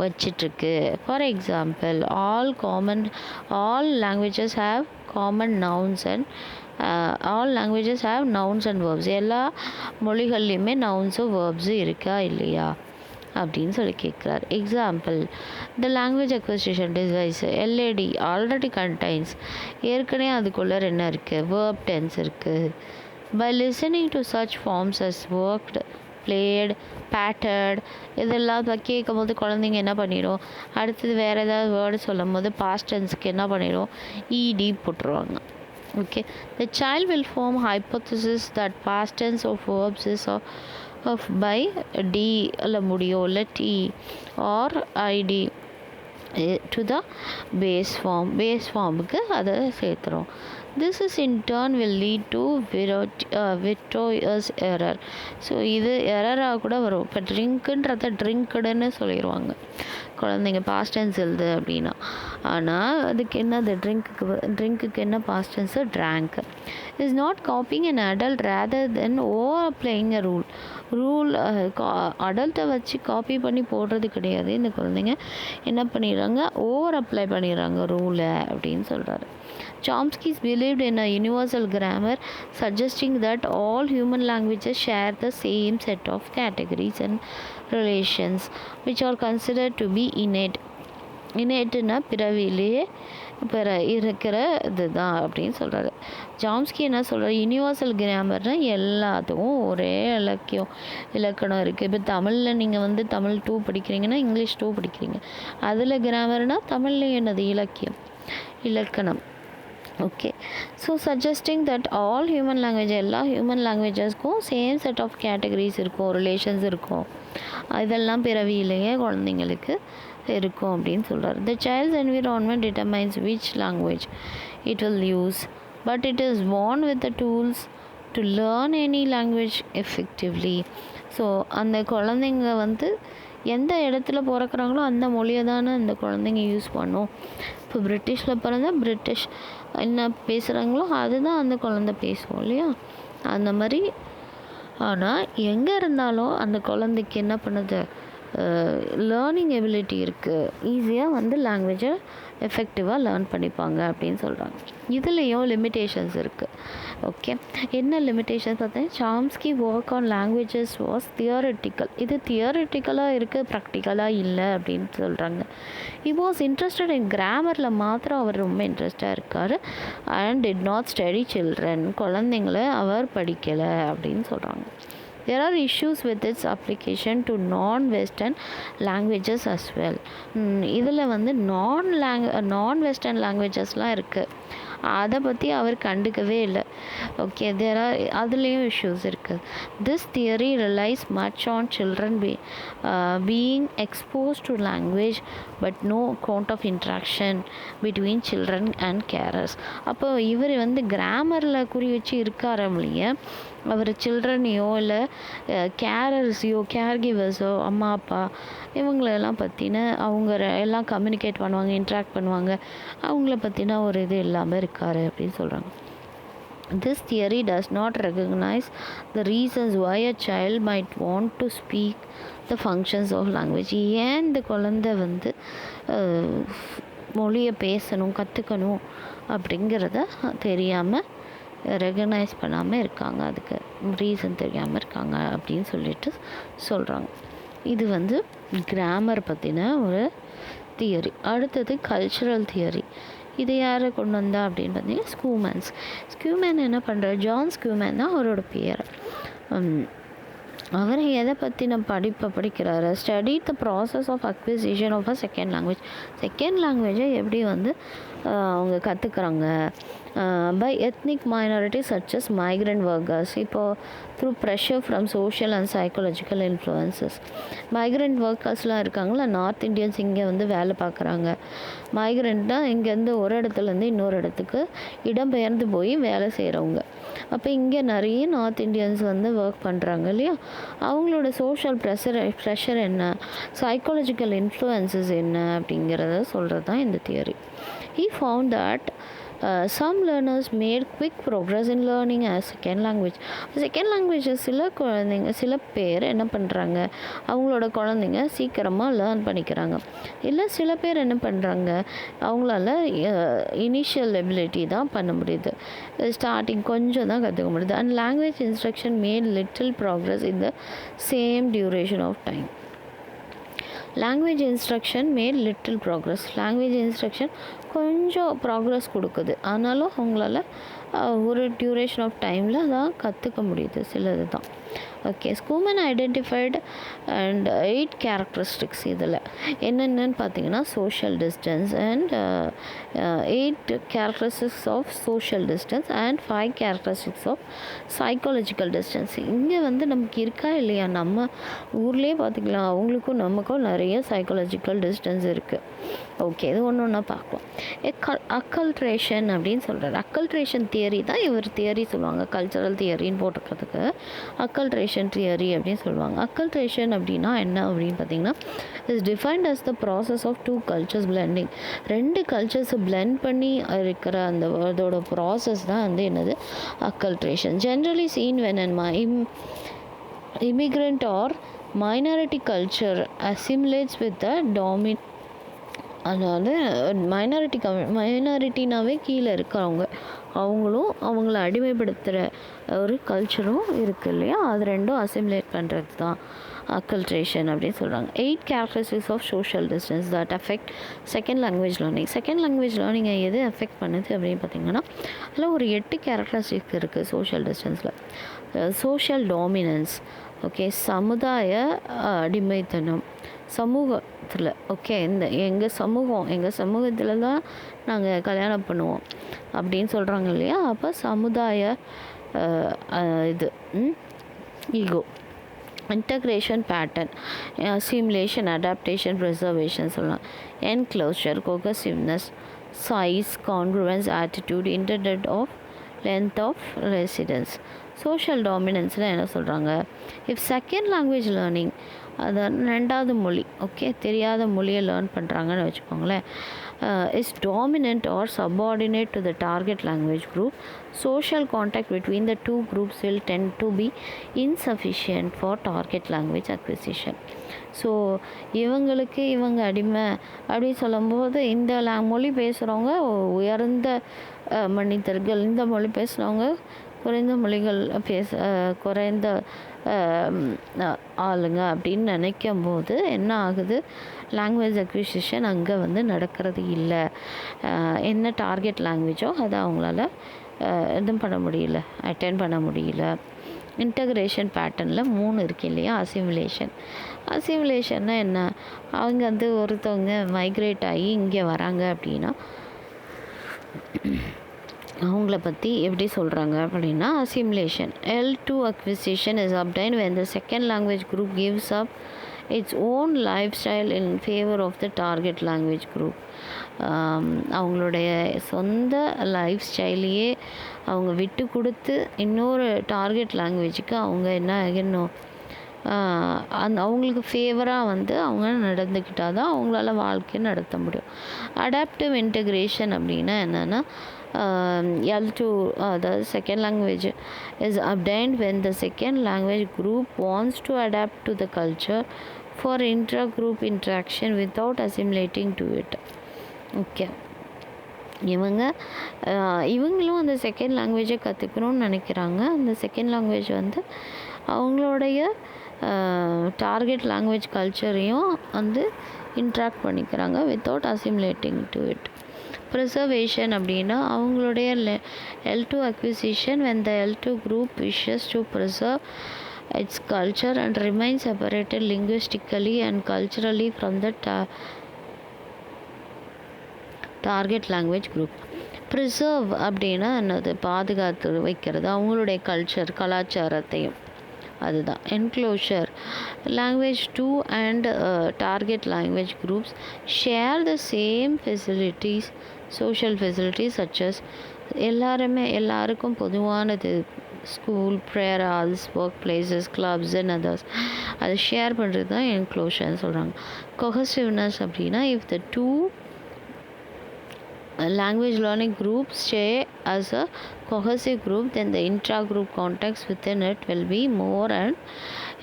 வச்சிட்ருக்கு. For example, all languages have common nouns and all languages have nouns and verbs. எல்லா மொழிகள்லையுமே நவுன்ஸும் வேர்ப்ஸும் இருக்கா இல்லையா அப்படின்னு கேட்குறாரு. Example, the language acquisition device LAD already contains, ஏற்கனவே அதுக்குள்ளே என்ன இருக்குது, வேர்ப் டென்ஸ் இருக்குது. By listening to such forms as worked, battered, பேட்டர்ட், இதெல்லாம் கேட்கும் போது குழந்தைங்க என்ன பண்ணிடும், அடுத்தது வேறு ஏதாவது வேர்டு சொல்லும் போது பாஸ்ட் டென்ஸுக்கு என்ன பண்ணிடும், இடி போட்டுருவாங்க. Okay, the child will form hypothesis that past tense of verbs is of by D இல்லை முடியும் இல்லை D or ID to the base ஃபார்முக்கு அதை சேர்த்துறோம். This is in turn will lead to Vitto's error. So இது எரராக கூட வரும். இப்போ ட்ரிங்க்குன்றத ட்ரிங்க்டுன்னு சொல்லிடுவாங்க குழந்தைங்க, பாஸ்ட் டென்ஸ் எழுது அப்படின்னா. ஆனால் அதுக்கு என்னது ட்ரிங்க்குக்கு என்ன past tense? Drank. Is not copying an adult rather then over applying a rule அடல்ட்டை வச்சு காப்பி பண்ணி போடுறது கிடையாது. இந்த குழந்தைங்க என்ன பண்ணிடுறாங்க? ஓவர் அப்ளை பண்ணிடுறாங்க ரூலை அப்படின்னு சொல்கிறாரு. Chomsky believed in a universal grammar, suggesting that all human languages share the same set of categories and relations, which are considered to be innate. Innate-னா பிறவிலேயே இருக்கிற இதுதான் அப்படின்னு சொல்கிறாரு. சாம்ஸ்கி என்ன சொல்கிறார்? யூனிவர்சல் கிராமர்னால் எல்லாத்துக்கும் ஒரே இலக்கணம் இருக்குது. இப்போ தமிழில் நீங்கள் தமிழ் 2 படிக்கிறீங்கன்னா இங்கிலீஷ் 2 படிக்கிறீங்க. அதில் கிராமர்னால் தமிழ்லேயும் என்னது? இலக்கணம். Okay. So suggesting that all human language, எல்லா ஹியூமன் லாங்குவேஜஸ்க்கும் சேம் செட் ஆஃப் கேட்டகரிஸ் இருக்கும், ரிலேஷன்ஸ் இருக்கும். இதெல்லாம் பிறவியிலேயே குழந்தைங்களுக்கு இருக்கும் அப்படின்னு சொல்கிறார். The child's environment determines which language it will use, but it is born with the tools to learn any language effectively. So அந்த குழந்தைங்க எந்த இடத்துல பிறக்கிறாங்களோ அந்த மொழியை தானே அந்த குழந்தைங்க யூஸ் பண்ணும். இப்போ பிரிட்டிஷில் பிறந்தால் பிரிட்டிஷ் என்ன பேசுகிறாங்களோ அதுதான் அந்த குழந்தை பேசுவோம் இல்லையா? அந்த மாதிரி. ஆனால் எங்கே இருந்தாலும் அந்த குழந்தைக்கு என்ன பண்ணுது? லேர்னிங் எபிலிட்டி இருக்குது. ஈஸியாக லாங்குவேஜை எஃபெக்டிவாக லேர்ன் பண்ணிப்பாங்க அப்படின்னு சொல்கிறாங்க. இதுலேயும் லிமிட்டேஷன்ஸ் இருக்குது. ஓகே, என்ன லிமிட்டேஷன்ஸ் பார்த்தீங்கன்னா, Chomsky work on languages was theoretical. இது தியரட்டிக்கலாக இருக்குது, ப்ராக்டிக்கலாக இல்லை அப்படின்னு சொல்கிறாங்க. ஹி வாஸ் இன்ட்ரெஸ்டட் இன் கிராமரில் மாத்திரம் அவர் ரொம்ப இன்ட்ரெஸ்டாக இருக்கார். And did not study children, குழந்தைங்கள அவர் படிக்கலை அப்படின்னு சொல்கிறாங்க. There are issues with its application to non-Western languages as well. இதில் non-Western languagesலாம் இருக்குது. அதை பற்றி அவர் கண்டுக்கவே இல்லை. ஓகே, அதுலேயும் இஷ்யூஸ் இருக்குது. This theory relies much on children being exposed to language but no count of interaction between children and carers. அப்போ இவர் கிராமரில் குறி வச்சு இருக்காரம்லையே, அவர் சில்ட்ரனையோ இல்லை கேரர்ஸையோ கேர்கிவர்ஸோ அம்மா அப்பா இவங்களெல்லாம் பற்றின அவங்க எல்லாம் கம்யூனிகேட் பண்ணுவாங்க, இன்ட்ராக்ட் பண்ணுவாங்க, அவங்கள பற்றின ஒரு இது இல்லாமல் இருக்கார் அப்படின்னு சொல்கிறாங்க. This theory does not recognize the reasons why a child might want to speak the functions of language. ஏன் இந்த குழந்தை மொழியை பேசணும், கற்றுக்கணும் அப்படிங்கிறத தெரியாமல் ரெகனைஸ் பண்ணாமல் இருக்காங்க, அதுக்கு ரீசன் தெரியாமல் இருக்காங்க அப்படின்னு சொல்கிறாங்க. இது கிராமர் பற்றின ஒரு தியரி. அடுத்தது கல்ச்சுரல் தியரி. இதை யாரை கொண்டு வந்தா அப்படின்னு பார்த்தீங்கன்னா ஸ்கூமன் என்ன பண்ணுறாரு? ஜான் ஸ்கூமன் தான் அவரோட பேர். அவர் எதை பற்றின படிப்பை படிக்கிறாரு? Study the process of acquisition of a second லாங்குவேஜை எப்படி அவங்க கற்றுக்குறாங்க by ethnic minorities such as migrant workers. இப்போது through pressure from social and psychological influences. Migrant ஒர்க்கர்ஸ்லாம் இருக்காங்களா, நார்த் இண்டியன்ஸ் இங்கே வேலை பார்க்குறாங்க. மைக்ரண்ட்னால் இங்கேருந்து ஒரு இடத்துலேருந்து இன்னொரு இடத்துக்கு இடம்பெயர்ந்து போய் வேலை செய்கிறவங்க. அப்போ இங்கே நிறைய நார்த் இண்டியன்ஸ் ஒர்க் பண்ணுறாங்க இல்லையா? அவங்களோட சோஷியல் ப்ரெஷர் என்ன, சைக்காலஜிக்கல் இன்ஃப்ளூயன்சஸ் என்ன அப்படிங்கிறத சொல்கிறது தான் இந்த theory. He found that some learners made quick progress in learning a second language. Second language சில பேர் என்ன பண்ணுறாங்க, அவங்களோட குழந்தைங்க சீக்கிரமாக லேர்ன் பண்ணிக்கிறாங்க. இல்லை சில பேர் என்ன பண்ணுறாங்க, அவங்களால இனிஷியல் எபிலிட்டி தான் பண்ண முடியுது, ஸ்டார்டிங் கொஞ்சம் தான் கற்றுக்க முடியுது. And language instruction made little progress in the same duration of time. Language instruction made little progress. Language instruction கொஞ்சம் ப்ராக்ரஸ் கொடுக்குது, ஆனாலும் அவங்களால ஒரு டியூரேஷன் ஆஃப் டைமில் அதான் கற்றுக்க முடியுது சிலது தான். Okay, Schumann identified and 8 characteristics. இதில் என்னென்னு பார்த்தீங்கன்னா social distance and 8 characteristics of social distance and 5 characteristics of psychological distance. இங்கே வந்து நமக்கு இருக்கா இல்லையா, நம்ம ஊர்லேயே பார்த்துக்கலாம், அவங்களுக்கும் நமக்கும் நிறைய சைக்காலஜிக்கல் டிஸ்டன்ஸ் இருக்குது. ஓகே, இது ஒன்று ஒன்றா பார்க்கலாம். அக்கல்ட்ரேஷன் அப்படின்னு சொல்கிறார். அக்கல்ட்ரேஷன் தியரி தான் இவர் தியரி சொல்லுவாங்க, கல்ச்சரல் தியரின்னு போட்டிருக்கிறதுக்கு அக்கல்ட்ரேஷன் தியரி அப்படின்னு சொல்லுவாங்க. அக்கல்ட்ரேஷன் அப்படின்னா என்ன அப்படின்னு பார்த்தீங்கன்னா, is defined as the process of 2 cultures blending. 2 கல்ச்சர்ஸை பிளெண்ட் பண்ணி இருக்கிற அதோட ப்ராசஸ் தான் வந்து என்னது acculturation. Generally seen when and immigrant or minority culture assimilates with the dominant. அதாவது மைனாரிட்டினாவே கீழே இருக்கிறவங்க, அவங்களும் அவங்கள அடிமைப்படுத்துகிற ஒரு கல்ச்சரும் இருக்குது இல்லையா, அது ரெண்டும் அசிமுலேட் பண்ணுறது தான் அக்கல்ட்ரேஷன் அப்படின்னு சொல்கிறாங்க. 8 characteristics of social distance that affect second language learning. Second language லேர்னிங்கை எது அஃபெக்ட் பண்ணுது அப்படின்னு பார்த்திங்கன்னா, அதில் ஒரு 8 கேரக்டரிஸ்டிக்ஸ் இருக்குது சோஷியல் டிஸ்டன்ஸில். சோஷியல் டாமினன்ஸ், ஓகே, சமுதாய அடிமைத்தனம் சமூகத்தில். ஓகே, எங்கள் சமூகத்தில் தான் நாங்கள் கல்யாணம் பண்ணுவோம் அப்படின்னு சொல்கிறாங்க இல்லையா, அப்போ சமுதாய இது ego. Integration pattern, assimilation, adaptation, preservation சொல்லலாம். Enclosure, cohesiveness, size, congruence, attitude, intended of length of residence. Social டாமினன்ஸில் என்ன சொல்கிறாங்க, இஃப் செகண்ட் லாங்குவேஜ் லேர்னிங், அது 2வது மொழி, ஓகே, தெரியாத மொழியை லேர்ன் பண்ணுறாங்கன்னு வச்சுக்கோங்களேன், is dominant or subordinate to the target language group, social contact between the 2 groups will tend to be insufficient for target language acquisition. So இவங்க அடிமை அப்படின்னு சொல்லும்போது இந்த மொழி பேசுகிறவங்க உயர்ந்த மனிதர்கள், இந்த மொழி பேசுகிறவங்க குறைந்த மொழிகள் குறைந்த ஆளுங்க அப்படின்னு நினைக்கும் போது என்ன ஆகுது, லாங்குவேஜ் அக்விசிஷன் அங்கே வந்து நடக்கிறது இல்லை. என்ன டார்கெட் லாங்குவேஜோ அதை அவங்களால எதுவும் பண்ண முடியல, அட்டென்ட் பண்ண முடியல. இன்டகிரேஷன் பேட்டர்னில் 3 இருக்குது இல்லையா. அசிமுலேஷன்னா என்ன, அவங்க வந்து ஒருத்தவங்க மைக்ரேட் ஆகி இங்கே வராங்க அப்படின்னா அவங்கள பற்றி எப்படி சொல்கிறாங்க அப்படின்னா, assimilation L2 acquisition is obtained when the second language group gives up its own lifestyle in favor of the target language group. அவங்களுடைய சொந்த லைஃப் ஸ்டைலையே அவங்க விட்டு கொடுத்து இன்னொரு டார்கெட் லாங்குவேஜுக்கு அவங்க என்ன ஆகணும், அவங்களுக்கு ஃபேவராக வந்து அவங்க நடந்துக்கிட்டால் தான் அவங்களால வாழ்க்கையை நடத்த முடியும். அடாப்டிவ் இன்டகிரேஷன் அப்படின்னா என்னென்னா, L2 அதாவது second language is obtained when the second language group wants to adapt to the culture for intra-group interaction without assimilating to it. Okay, இவங்களும் அந்த செகண்ட் லாங்குவேஜை கற்றுக்கணும்னு நினைக்கிறாங்க. அந்த செகண்ட் லாங்குவேஜ் வந்து அவங்களுடைய டார்கெட் லாங்குவேஜ் கல்ச்சரையும் வந்து இன்ட்ராக்ட் பண்ணிக்கிறாங்க வித்தவுட் அசிமுலேட்டிங் டு இட். ப்ரிசர்வேஷன் அப்படின்னா அவங்களுடைய L2 acquisition when the L2 group wishes to preserve its culture and remain separated linguistically and culturally from the target language group. Preserve அப்படின்னா என்னது, பாதுகாத்து வைக்கிறது அவங்களுடைய கலாச்சாரத்தையும், அதுதான். Enclosure, language 2 and target language groups share the same facilities, social facilities சச்சஸ், எல்லாருக்கும் பொதுவானது, school, prayer halls, work places, clubs and others, அதை ஷேர் பண்ணுறது தான் என்க்ளோஷர்னு சொல்கிறாங்க. கொஹசிவ்னஸ் அப்படின்னா, if the 2 language learning groups share as a cohesive group, then the intra-group context within it will be more and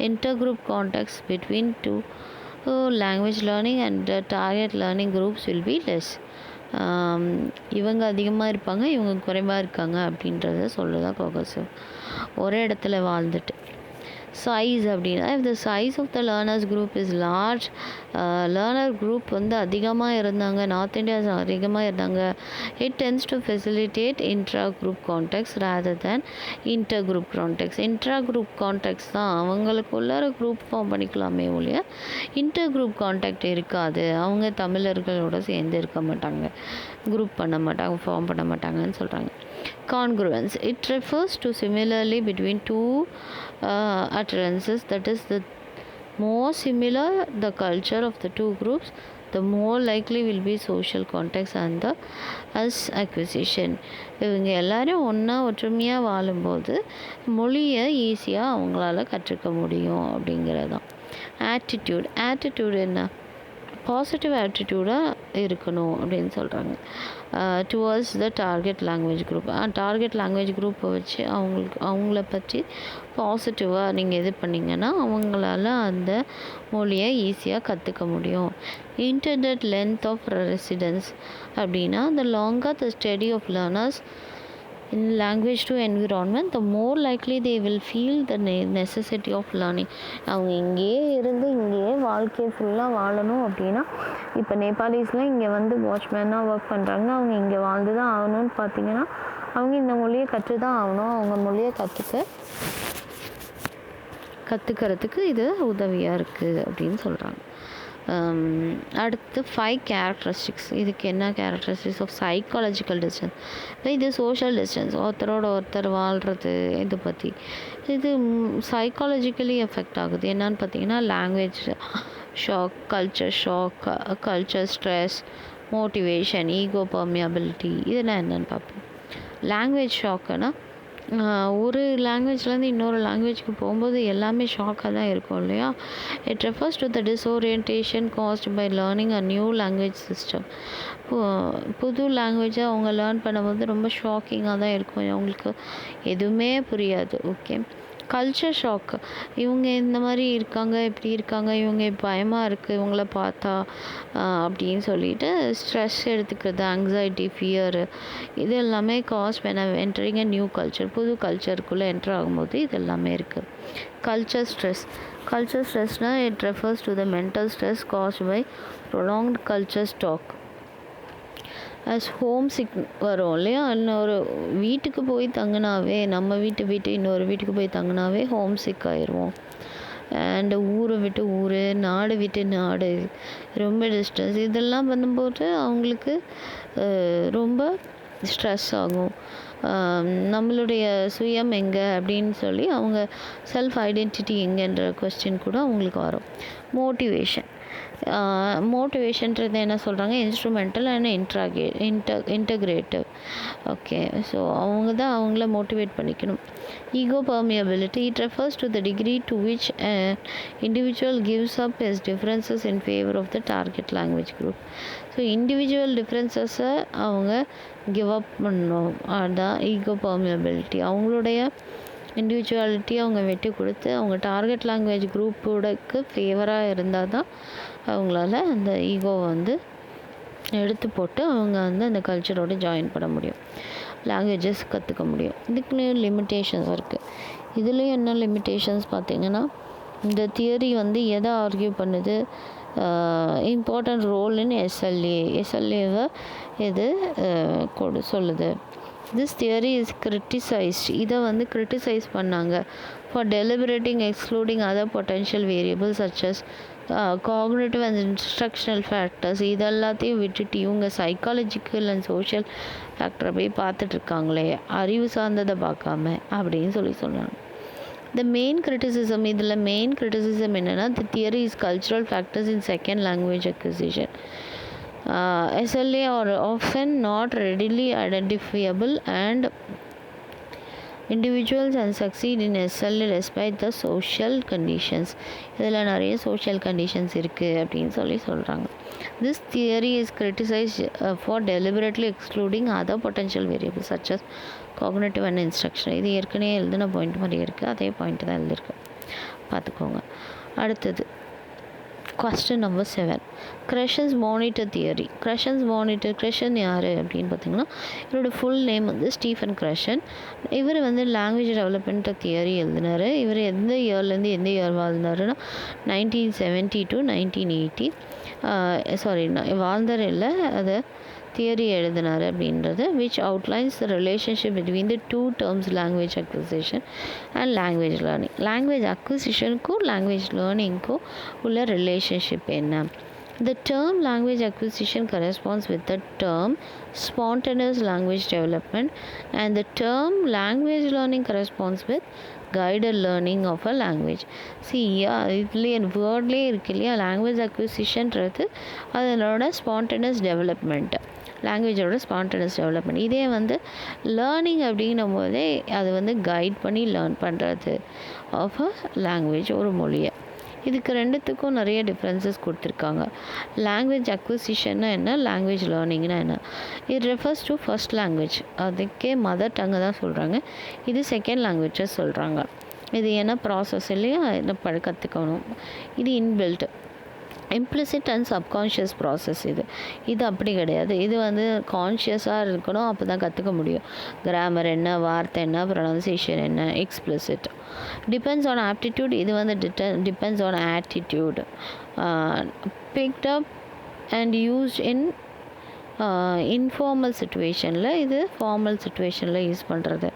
inter-group context between 2 language learning and the target learning groups will be less. இவங்க அதிகமாக இருப்பாங்க, இவங்க குறைவாக இருக்காங்க அப்படின்றத சொல்லுதான் கோகசிவ். ஒரே இடத்துல வாழ்ந்துட்டு சைஸ் அப்படின்னா if the size of the learners group is large, learner group வந்து அதிகமாக இருந்தாங்க, நார்த் இந்தியாஸ் அதிகமாக இருந்தாங்க, it tends to facilitate intra group context rather than inter group context. intra group context தான் அவங்களுக்குள்ளார குரூப் ஃபார்ம் பண்ணிக்கலாமே ஒழிய inter group contact இருக்காது. அவங்க தமிழர்களோட சேர்ந்து இருக்க மாட்டாங்க, குரூப் பண்ண மாட்டாங்க, ஃபார்ம் பண்ண மாட்டாங்கன்னு சொல்கிறாங்க. Congruence, it refers to similarly between two utterances, that is the more similar the culture of the two groups, the more likely will be social context and the as acquisition. இவங்க எல்லாரும் ஒன்றா ஒற்றுமையாக வாழும்போது மொழியை ஈஸியாக அவங்களால கற்றுக்க முடியும் அப்படிங்கிறது தான். ஆட்டிடியூட் என்ன? பாசிட்டிவ் ஆட்டிடியூடாக இருக்கணும் அப்படின்னு சொல்கிறாங்க. Towards the target language group, target language குரூப்பை வச்சு அவங்கள பற்றி பாசிட்டிவாக நீங்கள் இது பண்ணிங்கன்னா அவங்களால அந்த மொழியை ஈஸியாக கற்றுக்க முடியும். இன்டர்னட் லென்த் ஆஃப் ரெசிடென்ஸ் அப்படின்னா the longer the study of learners in language to environment, the more likely they will feel the necessity of learning. அவங்க இங்கேயே இருந்து இங்கேயே வாழ்க்கையை ஃபுல்லாக வாழணும் அப்படின்னா, இப்போ நேபாளிஸ்லாம் இங்கே வந்து வாட்ச்மேனாக ஒர்க் பண்ணுறாங்க, அவங்க இங்கே வாழ்ந்து தான் ஆகணும்னு பார்த்தீங்கன்னா அவங்க இந்த மொழியை கற்று தான் ஆகணும். அவங்க மொழியை கற்றுக்கிறதுக்கு இது உதவியாக இருக்குது அப்படின்னு சொல்கிறாங்க. அடுத்து 5 கேரக்டரிஸ்டிக்ஸ். இதுக்கு என்ன கேரக்டரிஸ்டிக்ஸ் ஆஃப் சைக்காலஜிக்கல் டிஸ்டன்ஸ்? இப்போ இது சோஷியல் டிஸ்டன்ஸ், ஒருத்தரோட ஒருத்தர் வாழ்கிறது, இது பற்றி இது சைக்காலஜிக்கலி எஃபெக்ட் ஆகுது. என்னன்னு பார்த்தீங்கன்னா language shock, culture stress, motivation, ego permeability, இதெல்லாம் என்னென்னு பார்ப்போம். லாங்குவேஜ் ஷாக்குன்னா ஒரு லாங்குவேஜ்லேருந்து இன்னொரு லாங்குவேஜ்க்கு போகும்போது எல்லாமே ஷாக்காக தான் இருக்கும் இல்லையா? It refers to the disorientation caused by learning a new language system. புது லாங்குவேஜை அவங்க லேர்ன் பண்ணும்போது ரொம்ப ஷாக்கிங்காக தான் இருக்கும், அவங்களுக்கு எதுவுமே புரியாது. ஓகே. கல்ச்சர் ஷாக்கு, இவங்க இந்த மாதிரி இருக்காங்க, இப்படி இருக்காங்க, இவங்க பயமாக இருக்குது இவங்கள பார்த்தா அப்படின்னு சொல்லிட்டு ஸ்ட்ரெஸ் எடுத்துக்கிறது, ஆங்ஸைட்டி, ஃபியரு, இது எல்லாமே காஸ் பண்ண என்டரிங் அ நியூ கல்ச்சர், புது கல்ச்சருக்குள்ளே என்டர் ஆகும்போது இது எல்லாமே இருக்குது. கல்ச்சர் ஸ்ட்ரெஸ்னால் it refers to the mental stress caused by prolonged culture shock. Homesick வரும் இல்லையா? இன்னொரு வீட்டுக்கு போய் தங்கினாவே, நம்ம வீட்டு இன்னொரு வீட்டுக்கு போய் தங்கினாவே ஹோம் சிக் ஆயிடுவோம். அண்டு ஊரை விட்டு ஊர், நாடு விட்டு நாடு, ரொம்ப டிஸ்டன்ஸ், இதெல்லாம் பண்ணும்போது அவங்களுக்கு ரொம்ப ஸ்ட்ரெஸ் ஆகும். நம்மளுடைய சுயம் எங்கே அப்படின்னு சொல்லி அவங்க செல்ஃப் ஐடென்டிட்டி எங்கேன்ற கொஸ்டின் கூட அவங்களுக்கு வரும். மோட்டிவேஷன்றது என்ன சொல்கிறாங்க? Instrumental and integrative. Okay, so அவங்க தான் அவங்கள மோட்டிவேட் பண்ணிக்கணும். Ego permeability, it refers to the degree to which individual gives up his differences in favour of the target language group. So individual டிஃப்ரென்சஸை அவங்க கிவ் அப் பண்ணணும், அதுதான் ஈகோ பர்மியபிலிட்டி. அவங்களுடைய individuality அவங்க வெட்டி கொடுத்து அவங்க டார்கெட் லாங்குவேஜ் குரூப்போடக்கு ஃபேவராக இருந்தால் தான் அவங்களால அந்த ஈகோவை வந்து எடுத்து போட்டு அவங்க வந்து அந்த கல்ச்சரோடு ஜாயின் பண்ண முடியும், லாங்குவேஜஸ் கற்றுக்க முடியும். இதுக்குன்னு லிமிட்டேஷன்ஸ் இருக்குது. இதுலேயும் என்ன லிமிட்டேஷன்ஸ் பார்த்திங்கன்னா, இந்த தியரி வந்து எதை ஆர்கியூ பண்ணுது? இம்பார்ட்டன்ட் ரோல் இன் எஸ்எல்ஏவை இது சொல்லுது. திஸ் தியரி இஸ் கிரிட்டிசைஸ்ட், இதை வந்து கிரிட்டிசைஸ் பண்ணாங்க for deliberating excluding other potential variables such as cognitive and instructional factors. இதெல்லாத்தையும் விட்டுட்டு இவங்க சைக்காலஜிக்கல் அண்ட் சோஷியல் ஃபேக்டரை போய் பார்த்துட்ருக்காங்களே, அறிவு சார்ந்ததை பார்க்காம அப்படின்னு சொன்னாங்க. த மெயின் கிரிட்டிசிசம், இதில் மெயின் கிரிட்டிசிசம் என்னென்னா, தி theory is cultural factors in second language acquisition. SLA are often not readily identifiable and individuals and succeed in SLA despite the social conditions. இதில் நிறைய social conditions இருக்குது அப்படின்னு சொல்கிறாங்க. This theory is criticized for deliberately excluding other potential variables such as cognitive and instruction. இது ஏற்கனவே எழுதின point மாதிரி இருக்குது, அதே பாயிண்ட் தான் எழுதியிருக்கு, பார்த்துக்கோங்க. அடுத்தது Question number 7. Krashen's monitor theory. Krashen யார் அப்படின்னு பார்த்தீங்கன்னா இவரோட ஃபுல் நேம் வந்து ஸ்டீஃபன் கிரஷன். இவர் வந்து லாங்குவேஜ் டெவலப்மெண்ட் தியரி எழுதினார். இவர் எந்த இயர்லேருந்து எந்த இயர் வாழ்ந்தாருன்னா 1970 to 1980. வாழ்ந்தார் இல்லை, அதை தியரி எழுதினார் அப்படின்றது. which outlines the relationship between the two terms language acquisition and language learning. language acquisitionக்கும் language learningக்கும் உள்ள ரிலேஷன்ஷிப் என்ன? The term language acquisition corresponds with the term spontaneous language development, and the term language learning corresponds with guided learning of a language. இதுலேயே வேர்ட்லேயே இருக்கு இல்லையா, language அக்விசிஷன்றது அதனோட spontaneous development, லாங்குவேஜோட spontaneous development. இதே வந்து learning அப்படின்னும் போதே அது வந்து கைட் பண்ணி லேர்ன் பண்ணுறது ஆஃப் அ லாங்குவேஜ், ஒரு மொழியை. இதுக்கு ரெண்டுத்துக்கும் நிறைய டிஃப்ரென்சஸ் கொடுத்துருக்காங்க. லாங்குவேஜ் அக்விசிஷன்னா என்ன, லாங்குவேஜ் லேர்னிங்னா என்ன? இது ரெஃபர்ஸ் டு ஃபர்ஸ்ட் லாங்குவேஜ், அதுக்கே மதர் டங்கு தான் சொல்கிறாங்க. இது செகண்ட் லாங்குவேஜஸ் சொல்கிறாங்க. இது என்ன ப்ராசஸ் இல்லையா, இதை கற்றுக்கணும். இது inbuilt, implicit and subconscious process. இது அப்படி கிடையாது. இது வந்து கான்ஷியஸாக இருக்கணும், அப்போ தான் கற்றுக்க முடியும். கிராமர் என்ன, வார்த்தை என்ன, ப்ரொனன்சியேஷன் என்ன, எக்ஸ்பிளிசிட். டிபெண்ட்ஸ் ஆன் ஆப்டிடியூட், இது வந்து depends on attitude. Picked up and used in informal சுச்சுவேஷனில், இது ஃபார்மல் சுச்சுவேஷனில் யூஸ் பண்ணுறது.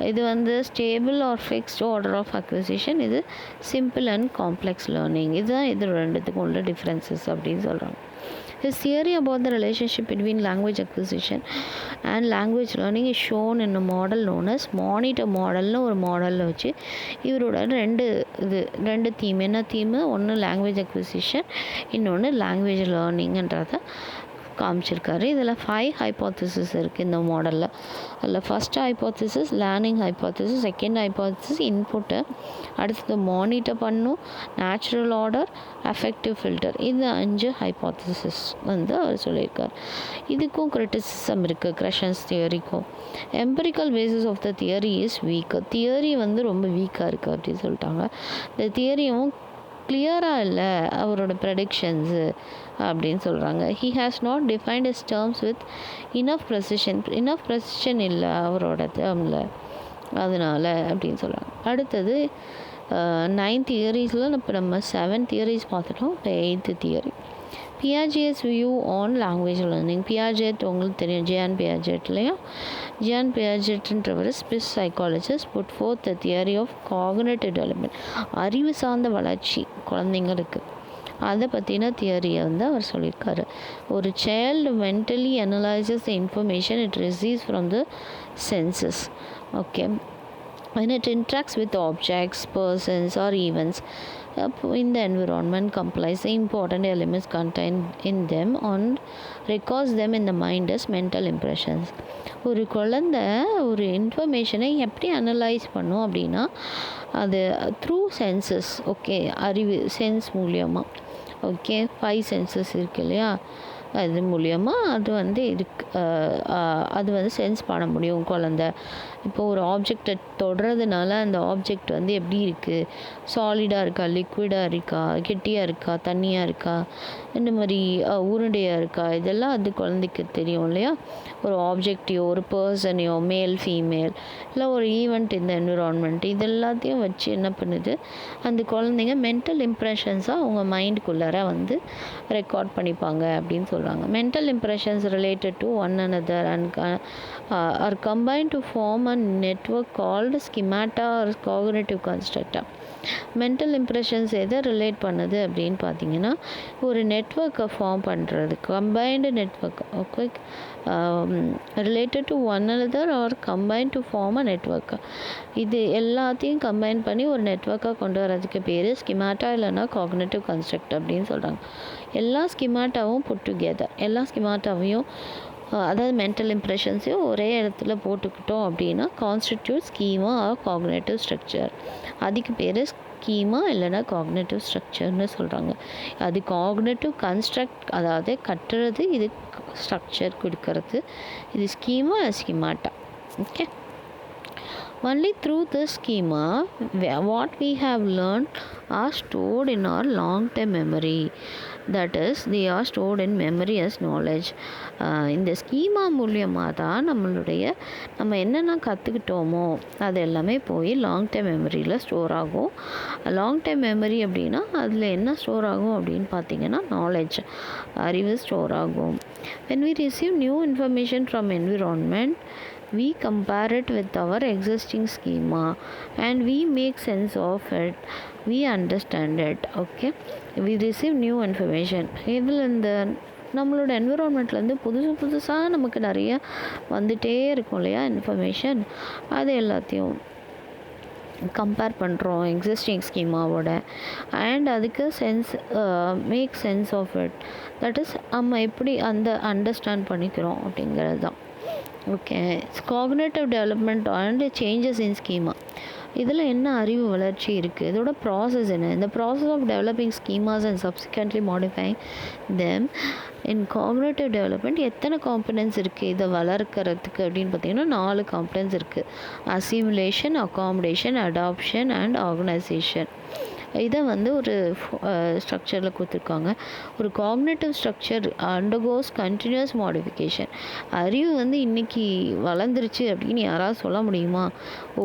இது வந்து stable or fixed order of acquisition, இது சிம்பிள் அண்ட் காம்ப்ளெக்ஸ் லேர்னிங். இதுதான் இது ரெண்டுத்துக்கும் உள்ள டிஃப்ரென்சஸ் அப்படின்னு சொல்கிறாங்க. His theory about the relationship between language acquisition and language learning is shown in a model known as monitor modelனு ஒரு மாடலில் வச்சு இவரோட ரெண்டு தீம். என்ன தீமு? ஒன்று லாங்குவேஜ் அக்விசிஷன், இன்னொன்று லாங்குவேஜ் லேர்னிங்ன்றத காமிச்சிருக்காரு. இதில் 5 ஹைப்போதிசிஸ் இருக்குது இந்த மாடலில். அதில் first hypothesis learning hypothesis, second hypothesis இன்புட்டை, அடுத்தது மானிட்டர் பண்ணும், நேச்சுரல் ஆர்டர், அஃபெக்டிவ் ஃபில்டர். இது 5 ஹைப்போதிசிஸ் வந்து அவர் சொல்லியிருக்கார். இதுக்கும் கிரிட்டிசிசம் இருக்குது கிரஷன்ஸ் தியரிக்கும். Empirical basis of the theory is weak. Theory வந்து ரொம்ப வீக்காக இருக்குது அப்படின்னு சொல்லிட்டாங்க. இந்த தியரியும் கிளியராக இல்லை அவரோட ப்ரெடிக்ஷன்ஸு அப்படின்னு சொல்கிறாங்க. He has not defined his terms with enough precision இல்லை அவரோட டேர்மில், அதனால் அப்படின்னு சொல்கிறாங்க. அடுத்தது 9 தியரிஸில் இப்போ நம்ம 7 தியரிஸ் பார்த்துட்டோம். இப்போ 8th theory, Piaget's view on language learning. Piaget உங்களுக்கு தெரியும், ஜியான் பியாஜெட் இல்லையா? ஜியான் பியாஜெட்ன்றவர் Swiss psychologist put forth the theory of cognitive development, அறிவு சார்ந்த வளர்ச்சி குழந்தைங்களுக்கு, அதை பற்றின தியரியை வந்து அவர் சொல்லியிருக்காரு. ஒரு child mentally analysis the information it receives from the census. Okay, when it interacts with objects, persons or events in the environment, complies the important elements contained in them and records them in the mind as mental impressions. ஒரு குழந்தை ஒரு இன்ஃபர்மேஷனை எப்படி analyse பண்ணும் அப்படின்னா அது through census. Okay, அறிவு sense மூலியமாக. ஓகே, 5 சென்சஸ் இருக்கு இல்லையா, அது மூலியமாக அது வந்து அது வந்து சென்ஸ் பண்ண முடியும் குழந்தை. இப்போது ஒரு ஆப்ஜெக்டை தொடுறதுனால அந்த ஆப்ஜெக்ட் வந்து எப்படி இருக்குது, சாலிடாக இருக்கா, லிக்விடாக இருக்கா, கெட்டியாக இருக்கா, தண்ணியாக இருக்கா, இந்த மாதிரி உருண்டையாக இருக்கா, இதெல்லாம் அது குழந்தைக்கு தெரியும் இல்லையா. ஒரு ஆப்ஜெக்டையோ ஒரு பர்சனையோ, மேல் ஃபீமேல், இல்லை ஒரு ஈவெண்ட் இந்த என்விரான்மெண்ட், இது எல்லாத்தையும் வச்சு என்ன பண்ணுது அந்த குழந்தைங்க மென்டல் இம்ப்ரெஷன்ஸாக அவங்க மைண்டுக்குள்ளார வந்து ரெக்கார்ட் பண்ணிப்பாங்க அப்படின்னு சொல்கிறாங்க. Mental impressions related to one another and are combined to form a network called schemata or cognitive construct. Mental impressions எதை ரிலேட் பண்ணுது அப்படின்னு பார்த்தீங்கன்னா ஒரு நெட்வொர்க்கை ஃபார்ம் பண்ணுறது, combined network. Okay, related to one another or combined to form a network. இது எல்லாத்தையும் combine பண்ணி ஒரு நெட்வொர்க்காக கொண்டு வரதுக்கு பேர் ஸ்கிமாட்டா இல்லைன்னா காக்னிட்டிவ் கன்ஸ்ட்ரக்ட் அப்படின்னு சொல்கிறாங்க. எல்லா ஸ்கிமாட்டாவும் புட் டுகெதர், எல்லா ஸ்கிமாட்டாவையும் அதாவது மென்டல் இம்ப்ரெஷன்ஸையும் ஒரே இடத்துல போட்டுக்கிட்டோம் அப்படின்னா constitute schema or cognitive structure. அதுக்கு பேர் ஸ்கீமா இல்லைன்னா காக்னேட்டிவ் ஸ்ட்ரக்சர்னு சொல்கிறாங்க. அது காக்னேட்டிவ் கன்ஸ்ட்ரக்ட், அதாவது கட்டுறது, இது ஸ்ட்ரக்சர் கொடுக்கறது, இது schema schemata. Okay, Only through this schema, what we have learned are stored in our long-term memory. That is, they are stored in memory as knowledge. இந்த schema மூலியமாக தான் நம்ம என்னென்ன கற்றுக்கிட்டோமோ அது எல்லாமே போய் லாங் டைம் மெமரியில் ஸ்டோர் ஆகும். லாங் டைம் மெமரி அப்படின்னா அதில் என்ன ஸ்டோர் ஆகும் அப்படின்னு பார்த்தீங்கன்னா நாலேஜ், அறிவு ஸ்டோர் ஆகும். when we receive new information from environment, we compare it with our existing schema and we make sense of it, we understand it. Okay, we receive new information. இதில் இந்த நம்மளோட என்விரான்மெண்ட்லேருந்து புதுசாக நமக்கு நிறைய வந்துகிட்டே இருக்கும் இல்லையா இன்ஃபர்மேஷன், அது எல்லாத்தையும் கம்பேர் பண்ணுறோம் எக்ஸிஸ்டிங் ஸ்கீமாவோட. அண்ட் அதுக்கு make sense of it, that is நம்ம எப்படி அந்த அண்டர்ஸ்டாண்ட் பண்ணிக்கிறோம் அப்படிங்கிறது தான். Okay, cognitive development and changes in schema. இதில் என்ன அறிவு வளர்ச்சி இருக்குது, இதோட ப்ராசஸ் என்ன, இந்த process of developing schemas and subsequently modifying them in cognitive development எத்தனை காம்பனன்ஸ் இருக்குது இதை வளர்க்கறதுக்கு அப்படின்னு பார்த்தீங்கன்னா 4 காம்பனன்ஸ் இருக்குது. Assimilation, accommodation, adaptation and organisation. இதை ஒரு ஸ்ட்ரக்சரில் கொடுத்துருக்காங்க. ஒரு cognitive structure undergoes continuous modification. அறிவு இன்றைக்கி வளர்ந்துருச்சு அப்படின்னு யாராவது சொல்ல முடியுமா?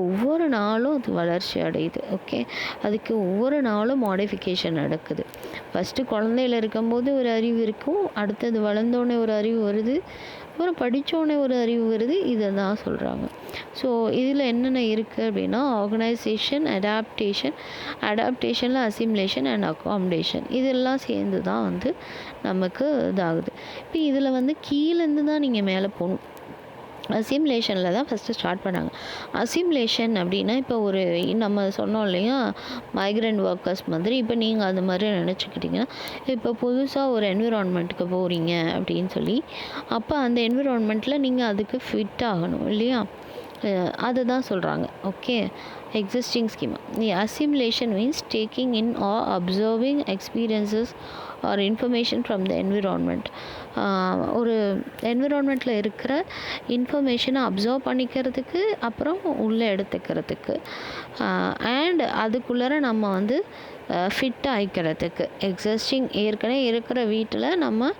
ஒவ்வொரு நாளும் அது வளர்ச்சி அடையுது. ஓகே, அதுக்கு ஒவ்வொரு நாளும் மாடிஃபிகேஷன் நடக்குது. ஃபஸ்ட்டு குழந்தையில் இருக்கும்போது ஒரு அறிவு இருக்கும், அடுத்தது வளர்ந்தோடனே ஒரு அறிவு வருது, அப்புறம் படித்தோடனே ஒரு அறிவு வருது. இதை தான் சொல்கிறாங்க. ஸோ இதில் என்னென்ன இருக்குது அப்படின்னா ஆர்கனைசேஷன், அடாப்டேஷனில் அசிமுலேஷன் அண்ட் அகாமடேஷன், இதெல்லாம் சேர்ந்து தான் நமக்கு இதாகுது. இப்போ இதில் கீழேருந்து தான் நீங்கள் மேலே போகணும். அசிமுலேஷனில் தான் ஃபஸ்ட்டு ஸ்டார்ட் பண்ணாங்க. அசிமுலேஷன் அப்படின்னா இப்போ நம்ம சொன்னோம் இல்லையா மைக்ரண்ட் ஒர்க்கர்ஸ் மாதிரி, இப்போ நீங்கள் அது மாதிரி நினச்சிக்கிட்டிங்கன்னா இப்போ புதுசாக ஒரு என்விரான்மெண்ட்டுக்கு போகிறீங்க அப்படின்னு சொல்லி, அப்போ அந்த என்விரான்மெண்ட்டில் நீங்கள் அதுக்கு ஃபிட் ஆகணும் இல்லையா, அதை தான் சொல்கிறாங்க. Okay, existing schema. The assimilation means taking in or observing experiences or information from the environment. ஒரு என்விரான்மெண்ட்டில் இருக்கிற இன்ஃபர்மேஷனை அப்சர்வ் பண்ணிக்கிறதுக்கு, அப்புறம் உள்ளே எடுத்துக்கிறதுக்கு, அண்ட் அதுக்குள்ளே நம்ம ஃபிட் ஆகிக்கிறதுக்கு, ஏற்கனவே இருக்கிற வீட்டில் நம்ம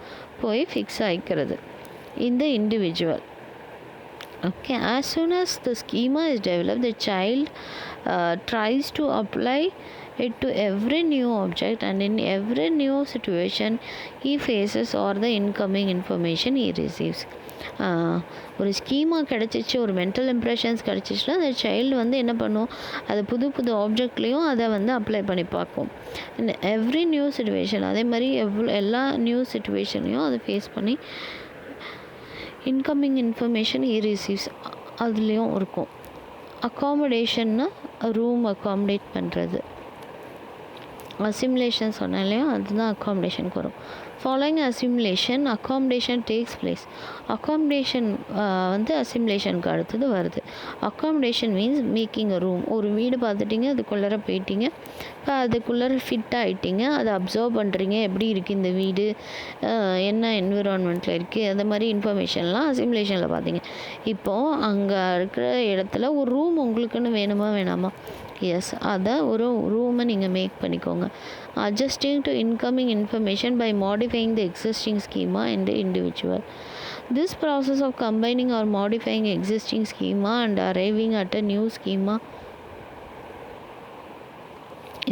போய் ஃபிக்ஸ் ஆகிக்கிறது இந்த individual. Okay, as soon as the schema is developed, the child tries to apply it to every new object and in every new situation he faces or the incoming information he receives. ஒரு schema கிடச்சிச்சு, ஒரு mental impressions கிடச்சிச்சுன்னா அந்த child என்ன பண்ணும், அது புது ஆப்ஜெக்ட்லேயும் அதை apply பண்ணி பார்க்கும். எவ்ரி நியூ சிச்சுவேஷன், அதே மாதிரி எல்லா நியூ சிச்சுவேஷன்லையும் அதை ஃபேஸ் பண்ணி இன்கமிங் இன்ஃபர்மேஷன் ஹி ரிசீவ்ஸ் அதுலேயும் இருக்கும். அகாமடேஷன்னா ரூம் அகாமடேட் பண்ணுறது. அசிமுலேஷன் சொன்னேன் இல்லையா, அதுதான் அகாமடேஷனுக்கு வரும். Following assimilation accommodation takes place. Accommodation அசிமுலேஷனுக்கு அடுத்தது வருது. Accommodation means making a room. ஒரு வீடு பார்த்துட்டிங்க, அதுக்குள்ளே போயிட்டீங்க, இப்போ அதுக்குள்ளே ஃபிட் ஆகிட்டீங்க, அதை அப்சர்வ் பண்ணுறீங்க, எப்படி இருக்குது இந்த வீடு, என்ன என்விரான்மெண்ட்டில் இருக்குது, அந்த மாதிரி இன்ஃபர்மேஷன்லாம் அசிமுலேஷனில் பார்த்தீங்க. இப்போது அங்கே இருக்கிற இடத்துல ஒரு ரூம் உங்களுக்குன்னு வேணுமா வேணாமா? எஸ், அதை ஒரு ரூமை நீங்கள் மேக் பண்ணிக்கோங்க. Adjusting to incoming information by modifying the existing schema in the individual. This process of combining or modifying existing schema and arriving at a new schema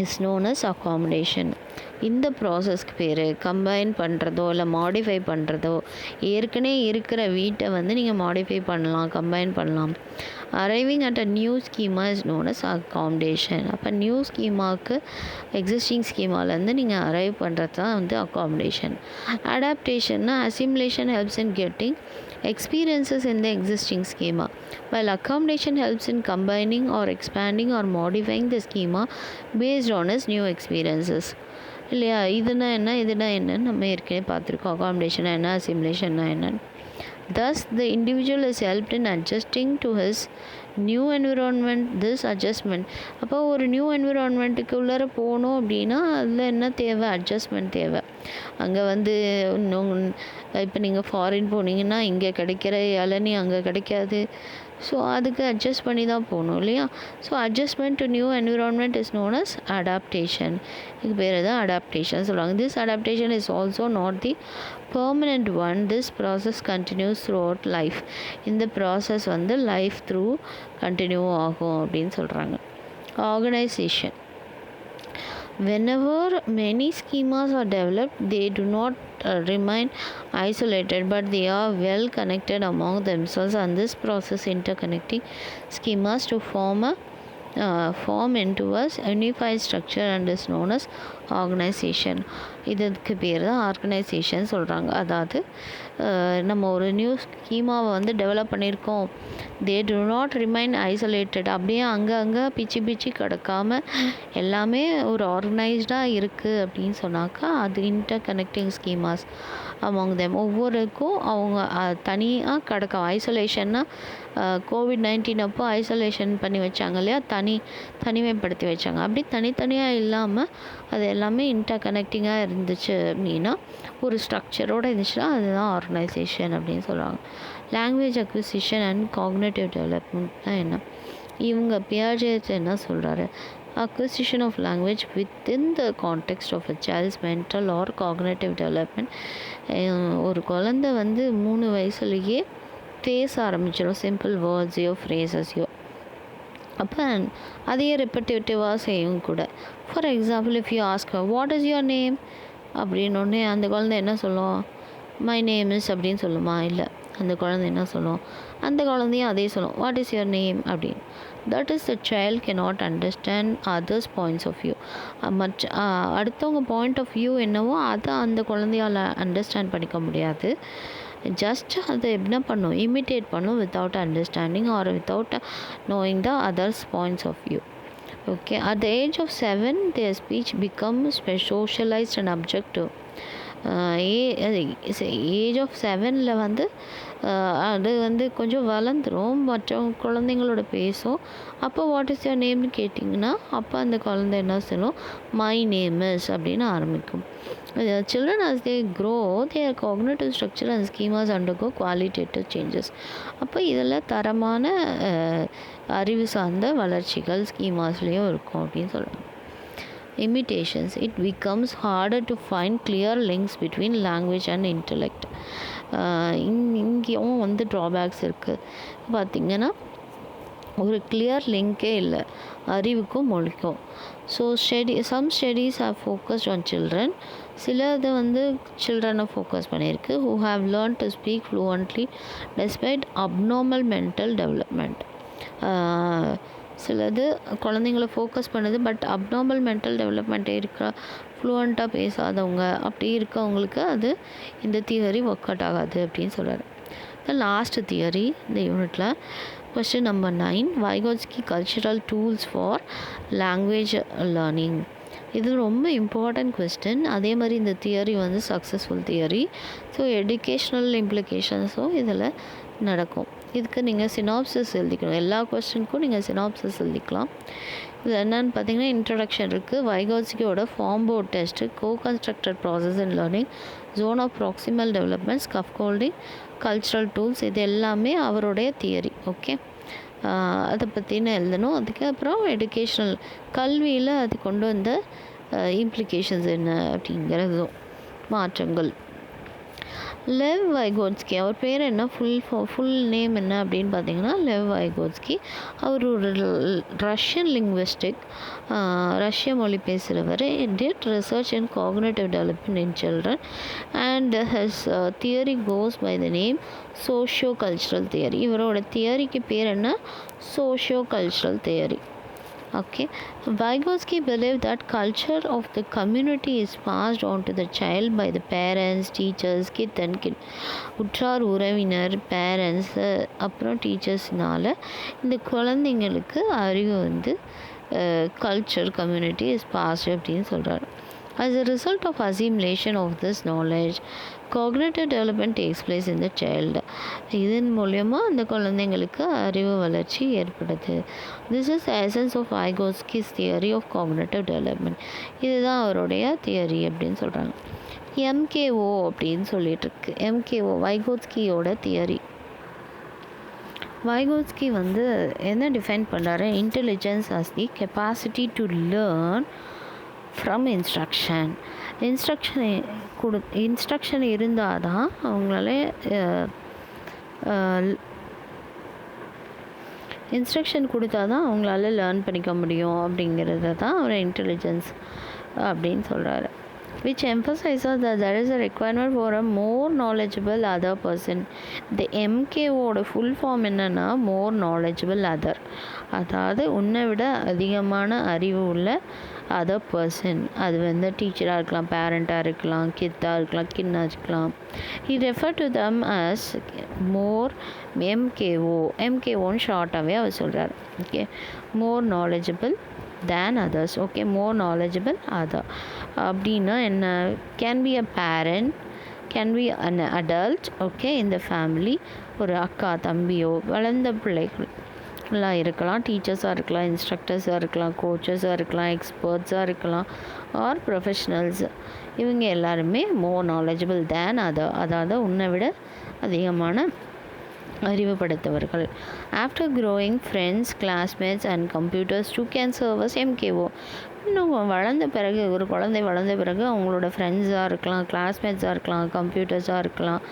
is known as accommodation. இந்த ப்ராசஸ்க்கு பேர் combine பண்ணுறதோ இல்லை modify பண்ணுறதோ. ஏற்கனவே இருக்கிற வீட்டை நீங்கள் modify பண்ணலாம், கம்பைன் பண்ணலாம். Arriving at a new schema is known as accommodation. அப்போ நியூ ஸ்கீமாவுக்கு எக்ஸிஸ்டிங் ஸ்கீமாலேருந்து நீங்கள் அரைவ் பண்ணுறது தான் அகாமடேஷன். அடாப்டேஷன்னா assimilation helps in getting experiences in the existing schema, while accommodation helps in combining or expanding or modifying the schema based on its new experiences. இல்லையா, இதுனா என்னன்னு நம்ம ஏற்கனவே பார்த்துருக்கோம். அகாமடேஷனா என்ன, அசிமுலேஷன்னா என்னன்னு. Thus, the individual is helped in adjusting to his new environment. This adjustment, அப்போ ஒரு நியூ என்விரான்மெண்ட்டுக்கு உள்ளார போகணும் அப்படின்னா அதில் என்ன தேவை, அட்ஜஸ்ட்மெண்ட் தேவை. அங்கே இப்போ நீங்கள் ஃபாரின் போனீங்கன்னா இங்கே கிடைக்கிற இளநீ அங்கே கிடைக்காது, ஸோ அதுக்கு அட்ஜஸ்ட் பண்ணி தான் போகணும் இல்லையா. So adjustment to new environment is known as adaptation. இது பேர் தான் அடாப்டேஷன் சொல்லுவாங்க. This adaptation is also not the permanent one. This process continues throughout life. இந்த ப்ராசஸ் வந்து லைஃப் த்ரூ கண்டினியூ ஆகும் அப்படின்னு சொல்கிறாங்க. Organisation. Whenever many schemas are developed, they do not remain isolated, but they are well connected among themselves, and this process interconnecting schemas to form into a unified structure and is known as organization. இதுக்கு பேர் தான் organisation சொல்கிறாங்க. அதாவது நம்ம ஒரு new ஸ்கீமாவை வந்து develop பண்ணியிருக்கோம். தே டு நாட் ரிமைன் ஐசோலேட்டட். அப்படியே அங்கே பிச்சு கிடக்காமல் எல்லாமே ஒரு ஆர்கனைஸ்டாக இருக்குது அப்படின்னு சொன்னாக்கா அது interconnecting schemas among them. ஒவ்வொருக்கும் அவங்க தனியாக கிடக்கும். ஐசோலேஷன்னா COVID-19 அப்போ ஐசோலேஷன் பண்ணி வச்சாங்க இல்லையா, தனிமைப்படுத்தி வச்சாங்க. அப்படி தனித்தனியாக இல்லாமல் அது எல்லாமே இன்டர் கனெக்டிங்காக இருந்துச்சு அப்படின்னா, ஒரு ஸ்ட்ரக்சரோடு இருந்துச்சுன்னா அதுதான் ஆர்கனைசேஷன் அப்படின்னு சொல்லுவாங்க. லாங்குவேஜ் அக்விசிஷன் அண்ட் காக்னேட்டிவ் டெவலப்மெண்ட்னா என்ன? இவங்க பியாஜெட் என்ன சொல்கிறாரு? acquisition of language within the context of a child's mental or cognitive development. ஒரு குழந்தை வந்து 3 வயசுலேயே பேச ஆரம்பிச்சிடும், சிம்பிள் வேர்ட்ஸையோ ஃப்ரேசஸையோ. அப்போ அதையே ரெப்படேட்டிவாக செய்யும் கூட. For example, if you ask what is your name அப்படின்னோடனே அந்த குழந்தை என்ன சொல்லும்? மை நேம் இஸ் அப்படின்னு சொல்லுமா? இல்லை, அந்த குழந்தை என்ன சொல்லும்? அந்த குழந்தையும் அதே சொல்லும், வாட் இஸ் யுவர் நேம் அப்படின்னு. That is the child cannot understand others points of view. அடுத்தவங்க பாயிண்ட் ஆஃப் வியூ என்னவோ அதை அந்த குழந்தையால் அண்டர்ஸ்டாண்ட் பண்ணிக்க முடியாது. ஜஸ்ட் அதை என்ன பண்ணும்? இமிட்டேட் பண்ணும் without understanding or without knowing the others points of view. Okay, at the age of 7 their speech becomes socialized and objective. Age of 7 வந்து அது வந்து கொஞ்சம் வளர்ந்துடும், மற்ற குழந்தைங்களோட பேசும். அப்போ வாட் இஸ் யுவர் நேம்னு கேட்டிங்கன்னா அப்போ அந்த குழந்தை என்ன சொல்லும்? மை நேம் இஸ் அப்படின்னு ஆரம்பிக்கும். Children as they grow, their cognitive structure and schemas undergo qualitative changes. அப்போ இதில் தரமான அறிவு சார்ந்த வளர்ச்சிகள் ஸ்கீமாஸ்லேயும் இருக்கும் அப்படின்னு சொல்கிறாங்க. Imitations. It becomes harder to find clear links between language and intellect. இங்கேயும் வந்து ட்ராபேக்ஸ் இருக்குது. பார்த்திங்கன்னா ஒரு கிளியர் லிங்கே இல்லை அறிவுக்கும் மொழிக்கும். So some studies have focused on children. சிலது வந்து சில்ட்ரனை ஃபோக்கஸ் பண்ணியிருக்கு. Who have learn to speak fluently despite abnormal mental development. சிலது குழந்தைங்கள ஃபோக்கஸ் பண்ணுது, பட் அப்நார்மல் மென்டல் டெவலப்மெண்ட் இருக்கிற ஃப்ளூவண்ட்டாக பேசாதவங்க அப்படி இருக்கவங்களுக்கு அது இந்த தியரி ஒர்க் அவுட் ஆகாது அப்படின்னு சொல்கிறாரு. த லாஸ்ட் தியரி இந்த யூனிட்டில் question number 9, Vygotsky cultural tools for language learning. இது ரொம்ப இம்பார்ட்டண்ட் கொஸ்டின். அதே மாதிரி இந்த தியரி வந்து சக்ஸஸ்ஃபுல் தியரி. ஸோ எஜுகேஷ்னல் இம்ப்ளிகேஷன்ஸும் இதில் நடக்கும். இதுக்கு நீங்கள் சினாப்சிஸ் எழுதிக்கணும். எல்லா கொஸ்டினுக்கும் நீங்கள் சினாப்சிஸ் எழுதிக்கலாம். இது என்னன்னு பார்த்தீங்கன்னா இன்ட்ரடக்ஷன் இருக்குது, வைகோட்ஸ்கியோட form board test, co-constructed process in learning, zone of proximal development, scaffolding, cultural tools, இது எல்லாமே அவருடைய தியரி. ஓகே, அதை பற்றின எழுதணும். அதுக்கப்புறம் எஜுகேஷ்னல் கல்வியில் அது கொண்டு வந்த இம்ப்ளிகேஷன்ஸ் என்ன அப்படிங்கிறதும் மாற்றங்கள். லெவ் வைகோட்ஸ்கி, அவர் பேர் என்ன, ஃபுல் நேம் என்ன அப்படின்னு பார்த்தீங்கன்னா லெவ் வைகோட்ஸ்கி. அவர் ஒரு ரஷ்யன் லிங்குவிஸ்டிக், ரஷ்ய மொழி பேசுகிறவர். Did research in cognitive development in children and his theory goes by the name socio cultural theory. இவரோட தியரிக்கு பேர் என்ன? Socio cultural theory. Okay, Vygotsky believed that culture of the community is passed on to the child by the parents, teachers, kid and kid. உற்றார் உறவினர், parents, அப்புறம் டீச்சர்ஸ்னால இந்த குழந்தைங்களுக்கு அறிவு வந்து கல்ச்சர் கம்யூனிட்டி இஸ் பாஸ்ட் அப்படின்னு சொல்கிறாரு. As a result of assimilation of this knowledge, cognitive development takes place in the child. இதன் மூலமா அந்த குழந்தைங்களுக்கு அறிவு வளர்ச்சி ஏற்படுது. This is the essence of Vygotsky's theory of cognitive development. இதுதான் அவருடைய தியரி அப்படின்னு சொல்கிறாங்க. MKO அப்படின்னு சொல்லிட்டு இருக்கு. MKO வைகோட்ஸ்கியோட theory. வைகோட்ஸ்கி வந்து என்ன டிஃபைன் பண்ணுறாரு, intelligence as the capacity to learn from instruction. Instruction இருந்தால் தான் அவங்களால இன்ஸ்ட்ரக்ஷன் கொடுத்தா தான் அவங்களால லேர்ன் பண்ணிக்க முடியும் அப்படிங்கிறது தான் ஒரு இன்டெலிஜென்ஸ் அப்படின்னு சொல்கிறாரு. which emphasizes that there is a requirement for a more knowledgeable other person. இந்த MKOட ஃபுல் ஃபார்ம் என்னென்னா more knowledgeable other, அதாவது உன்னை விட அதிகமான அறிவு உள்ள அதர் பர்சன். அது வந்து டீச்சராக இருக்கலாம், பேரண்ட்டாக இருக்கலாம், கித்தாக இருக்கலாம், கின்னாக இருக்கலாம். he referred to them as more MKOன்னு ஷார்ட்டாகவே அவர் சொல்கிறார். Okay, more knowledgeable than others. Okay, more knowledgeable other அப்படின்னா என்ன? Can be a parent, can be an adult, okay, இந்த ஃபேமிலி, ஒரு அக்கா தம்பியோ வளர்ந்த பிள்ளைகள் எல்லாம் இருக்கலாம், டீச்சர்ஸாக இருக்கலாம், இன்ஸ்ட்ரக்டர்ஸாக இருக்கலாம், கோச்சஸாக இருக்கலாம், எக்ஸ்பர்ட்ஸாக இருக்கலாம், ஆர் ப்ரொஃபஷ்னல்ஸ். இவங்க எல்லாருமே மோர் நாலேஜபிள் தேன் அதர், அதாவது உன்னை விட அதிகமான அறிவுபடுத்தவர்கள். After growing friends, classmates and computers too can serve as MKO. இன்னும் வளர்ந்த பிறகு, ஒரு குழந்தை வளர்ந்த பிறகு அவங்களோட ஃப்ரெண்ட்ஸாக இருக்கலாம், கிளாஸ்மேட்ஸாக இருக்கலாம், கம்ப்யூட்டர்ஸாக இருக்கலாம்,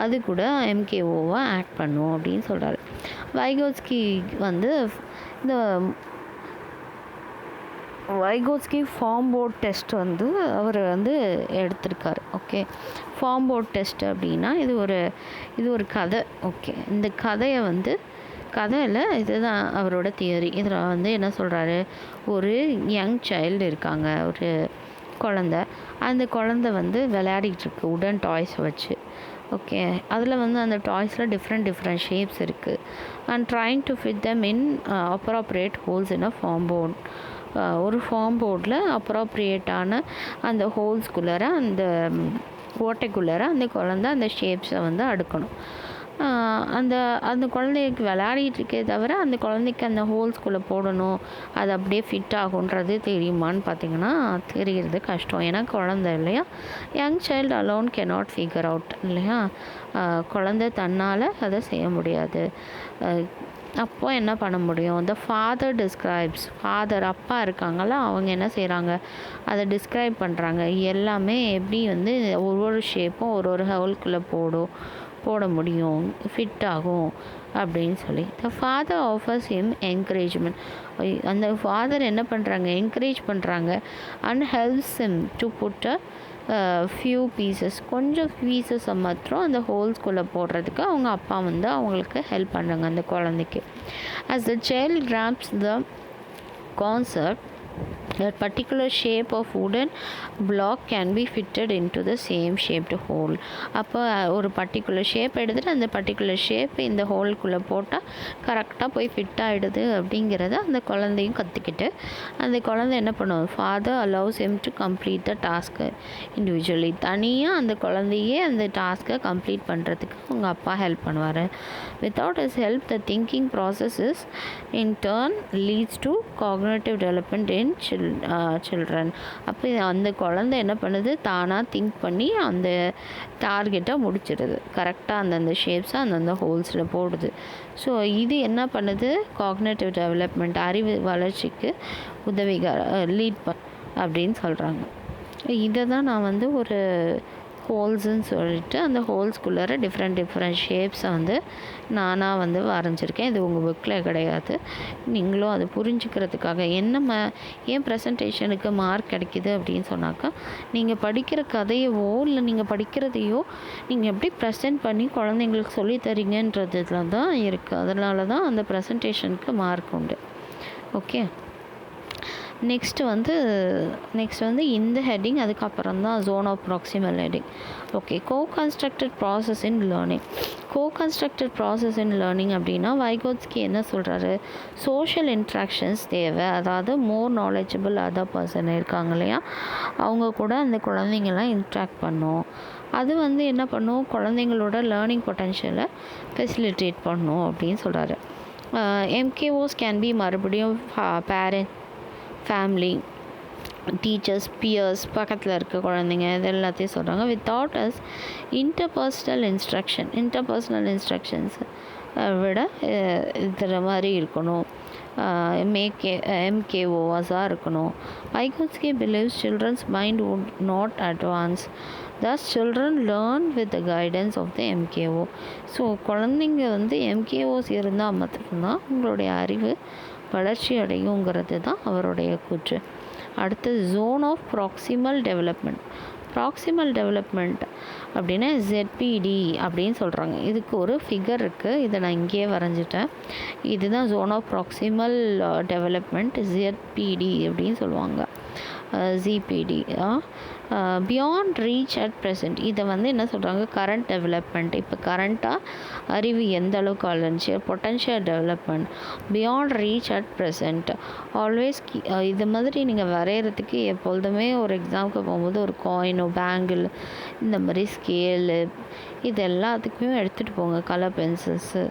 அது கூட MKOவாக ஆக்ட் பண்ணும் அப்படின்னு சொல்கிறாரு. வைகோட்ஸ்கி வந்து இந்த வைகோட்ஸ்கி ஃபார்ம் போர்ட் டெஸ்ட் வந்து அவர் வந்து எடுத்திருக்காரு. ஓகே, ஃபார்ம் போர்ட் டெஸ்ட் அப்படின்னா இது ஒரு கதை. ஓகே, இந்த கதையில் இதுதான் அவரோட தியரி. இதில் வந்து என்ன சொல்கிறாரு, ஒரு யங் சைல்டு இருக்காங்க, ஒரு குழந்தை. அந்த குழந்தை வந்து விளையாடிட்டு இருக்கு உடன் டாய்ஸை வச்சு. ஓகே, அதில் வந்து அந்த டாய்ஸில் டிஃப்ரெண்ட் ஷேப்ஸ் இருக்குது. And trying to fit them in appropriate holes in a form board. ஒரு ஃபார்ம் போர்டில் அப்ராப்ரியேட்டான அந்த ஹோல்ஸ்குள்ளார, அந்த ஓட்டைக்குள்ளார அந்த குழந்தை அந்த ஷேப்ஸை வந்து அடுக்கணும். அந்த குழந்தைக்கு விளையாடிட்டு இருக்கே தவிர அந்த குழந்தைக்கு அந்த ஹோல்ஸ்குள்ளே போடணும், அது அப்படியே ஃபிட் ஆகுன்றது தெரியுமான்னு பார்த்தீங்கன்னா தெரிகிறது கஷ்டம். ஏன்னா குழந்தை இல்லையா, young child alone cannot figure out இல்லையா, குழந்தை தன்னால் அதை செய்ய முடியாது. அப்போ என்ன பண்ண முடியும்? த ஃபாதர் டிஸ்கிரைப்ஸ், ஃபாதர் அப்பா இருக்காங்களா, அவங்க என்ன செய்கிறாங்க, அதை டிஸ்கிரைப் பண்ணுறாங்க. எல்லாமே எப்படி வந்து ஒரு ஷேப்பும் ஒரு ஹோல்குள்ளே போட முடியும், ஃபிட் ஆகும் அப்படின்னு சொல்லி. The father offers him encouragement. அந்த ஃபாதர் என்ன பண்ணுறாங்க, என்கரேஜ் பண்ணுறாங்க. And helps him to put a few pieces, கொஞ்சம் பீசஸை மாத்திரம் அந்த ஹோல்ஸ்குள்ளே போடுறதுக்கு அவங்க அப்பா வந்து அவங்களுக்கு ஹெல்ப் பண்ணுறாங்க அந்த குழந்தைக்கு. as the child grasps the concept, a particular shape of wooden block can be fitted into the same shaped hole. அப்போ ஒரு பர்டிகுலர் ஷேப் எடுத்துகிட்டு அந்த பர்டிகுலர் ஷேப் இந்த ஹோல்குள்ளே போட்டால் கரெக்டாக போய் ஃபிட் ஆகிடுது அப்படிங்கிறத அந்த குழந்தையும் கற்றுக்கிட்டு அந்த குழந்தை என்ன பண்ணுவோம், father allows him to complete the task individually. தனியாக அந்த குழந்தையே அந்த டாஸ்க்கை கம்ப்ளீட் பண்ணுறதுக்கு அவங்க அப்பா ஹெல்ப் பண்ணுவார். without his help the thinking process is in turn leads to cognitive development in children. அப்போ அந்த குழந்தை என்ன பண்ணுது, தானாக திங்க் பண்ணி அந்த டார்கெட்டை முடிச்சிடுது, கரெக்டாக அந்தந்த ஷேப்ஸை அந்தந்த ஹோல்ஸில் போடுது. ஸோ இது என்ன பண்ணுது, காக்னேட்டிவ் டெவலப்மெண்ட், அறிவு வளர்ச்சிக்கு லீட் அப்படின்னு சொல்கிறாங்க. இதை தான் நான் வந்து ஒரு ஹோல்ஸுன்னு சொல்லிட்டு அந்த ஹோல்ஸ்குள்ளார டிஃப்ரெண்ட் ஷேப்ஸை வந்து நானாக வந்து வரைஞ்சிருக்கேன். இது உங்கள் புக்கில் கிடையாது, நீங்களும் அது புரிஞ்சுக்கிறதுக்காக. ஏன் ப்ரெசன்டேஷனுக்கு மார்க் கிடைக்கிது அப்படின்னு சொன்னாக்கா, நீங்கள் படிக்கிற கதையவோ இல்லை நீங்கள் படிக்கிறதையோ நீங்கள் எப்படி ப்ரெசென்ட் பண்ணி குழந்தைங்களுக்கு சொல்லித்தரீங்கன்றதுல தான் இருக்குது. அதனால தான் அந்த ப்ரெசன்டேஷனுக்கு மார்க் உண்டு. ஓகே, நெக்ஸ்ட் வந்து இந்த ஹெட்டிங், அதுக்கப்புறம் தான் zone of proximal heading. Okay, constructed process in learning. Constructed process in learning அப்படின்னா வைகோட்ஸ்கி என்ன சொல்கிறாரு, சோஷியல் இன்ட்ராக்ஷன்ஸ் தேவை. அதாவது மோர் நாலேஜபிள் அதர் பர்சன் இருக்காங்க இல்லையா, அவங்க கூட அந்த குழந்தைங்கள்லாம் இன்ட்ராக்ட் பண்ணும். அது வந்து என்ன பண்ணும், குழந்தைங்களோட லேர்னிங் பொட்டென்ஷியலை ஃபெசிலிட்டேட் பண்ணும் அப்படின்னு சொல்கிறாரு. MKOs கேன் பி மறுபடியும் பேரண்ட், ஃபேமிலி, டீச்சர்ஸ், பியர்ஸ், பக்கத்தில் இருக்க குழந்தைங்க, இது எல்லாத்தையும் சொல்கிறாங்க. வித்தவுட் அஸ் இன்டர்பர்சனல் இன்ஸ்ட்ரக்ஷன்ஸ் விட இதில் மாதிரி இருக்கணும், MKOவாக இருக்கணும். Vygotsky believes children's mind would not advance. Thus children learn with the guidance of the MKO. So குழந்தைங்க வந்து MKOs இருந்தால் மட்டும்தான் உங்களுடைய அறிவு வளர்ச்சி அடையுங்கிறது தான் அவருடைய கூற்று. அடுத்தது zone of proximal development. Proximal development அப்படின்னா ZPD அப்படின்னு சொல்கிறாங்க. இதுக்கு ஒரு ஃபிகர் இருக்குது, இதை நான் இங்கேயே வரைஞ்சிட்டேன். இதுதான் zone of proximal development, ZPD அப்படின்னு சொல்லுவாங்க. ZPD beyond reach at present. இதை வந்து என்ன சொல்கிறாங்க, கரண்ட் டெவலப்மெண்ட். இப்போ கரண்ட்டாக அறிவு எந்த அளவுக்கு வளர்ந்துச்சு, potential development, beyond reach at present. Always இது மாதிரி நீங்கள் வரைகிறதுக்கு எப்பொழுதுமே ஒரு எக்ஸாமுக்கு போகும்போது ஒரு காயினோ பேங்கிள் இந்த மாதிரி ஸ்கேலு இது எல்லாத்துக்குமே எடுத்துகிட்டு போங்க. கலர் பென்சில்ஸு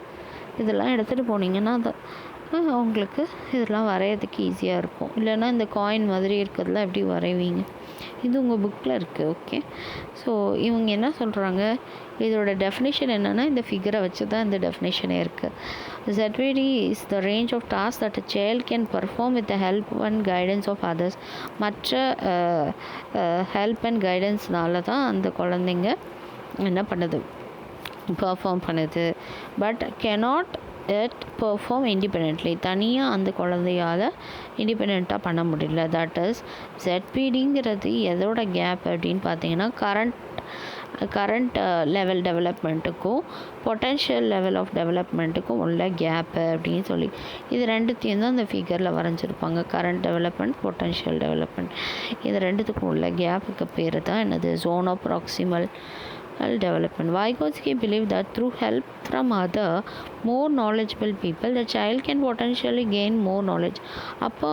இதெல்லாம் எடுத்துகிட்டு போனீங்கன்னா அதை உங்களுக்கு இதெல்லாம் வரைகிறதுக்கு ஈஸியாக இருக்கும். இல்லைன்னா இந்த காயின் மாதிரி இருக்கிறதுலாம் எப்படி வரைவீங்க, இது உங்கள் புக்கில் இருக்குது. ஓகே, ஸோ இவங்க என்ன சொல்கிறாங்க, இதோட டெஃபினேஷன் என்னென்னா இந்த ஃபிகரை வச்சு தான் இந்த டெஃபினேஷனே இருக்குது. ZPD is the range of task that a child can perform with the help and guidance of others. மற்ற ஹெல்ப் அண்ட் கைடன்ஸ்னால தான் அந்த குழந்தைங்க என்ன பண்ணுது, பர்ஃபார்ம் பண்ணுது. But cannot yet perform independently. தனியாக அந்த குழந்தையால் இண்டிபெண்ட்டாக பண்ண முடியல. தட் இஸ் ZPDங்கிறது எதோட கேப் அப்படின்னு பார்த்தீங்கன்னா கரண்ட் லெவல் டெவலப்மெண்ட்டுக்கும் பொட்டன்ஷியல் லெவல் ஆஃப் டெவலப்மெண்ட்டுக்கும் உள்ள கேப்பு அப்படின்னு சொல்லி இது ரெண்டுத்தையும் தான் இந்த ஃபிகரில் வரைஞ்சிருப்பாங்க. கரண்ட் டெவலப்மெண்ட், பொட்டன்ஷியல் டெவலப்மெண்ட், இது ரெண்டுத்துக்கும் உள்ள கேப்புக்கு பேர் தான் என்னது, zone of proximal development. Vygotsky believed that through help from other more knowledgeable people the child can potentially gain more knowledge. அப்போ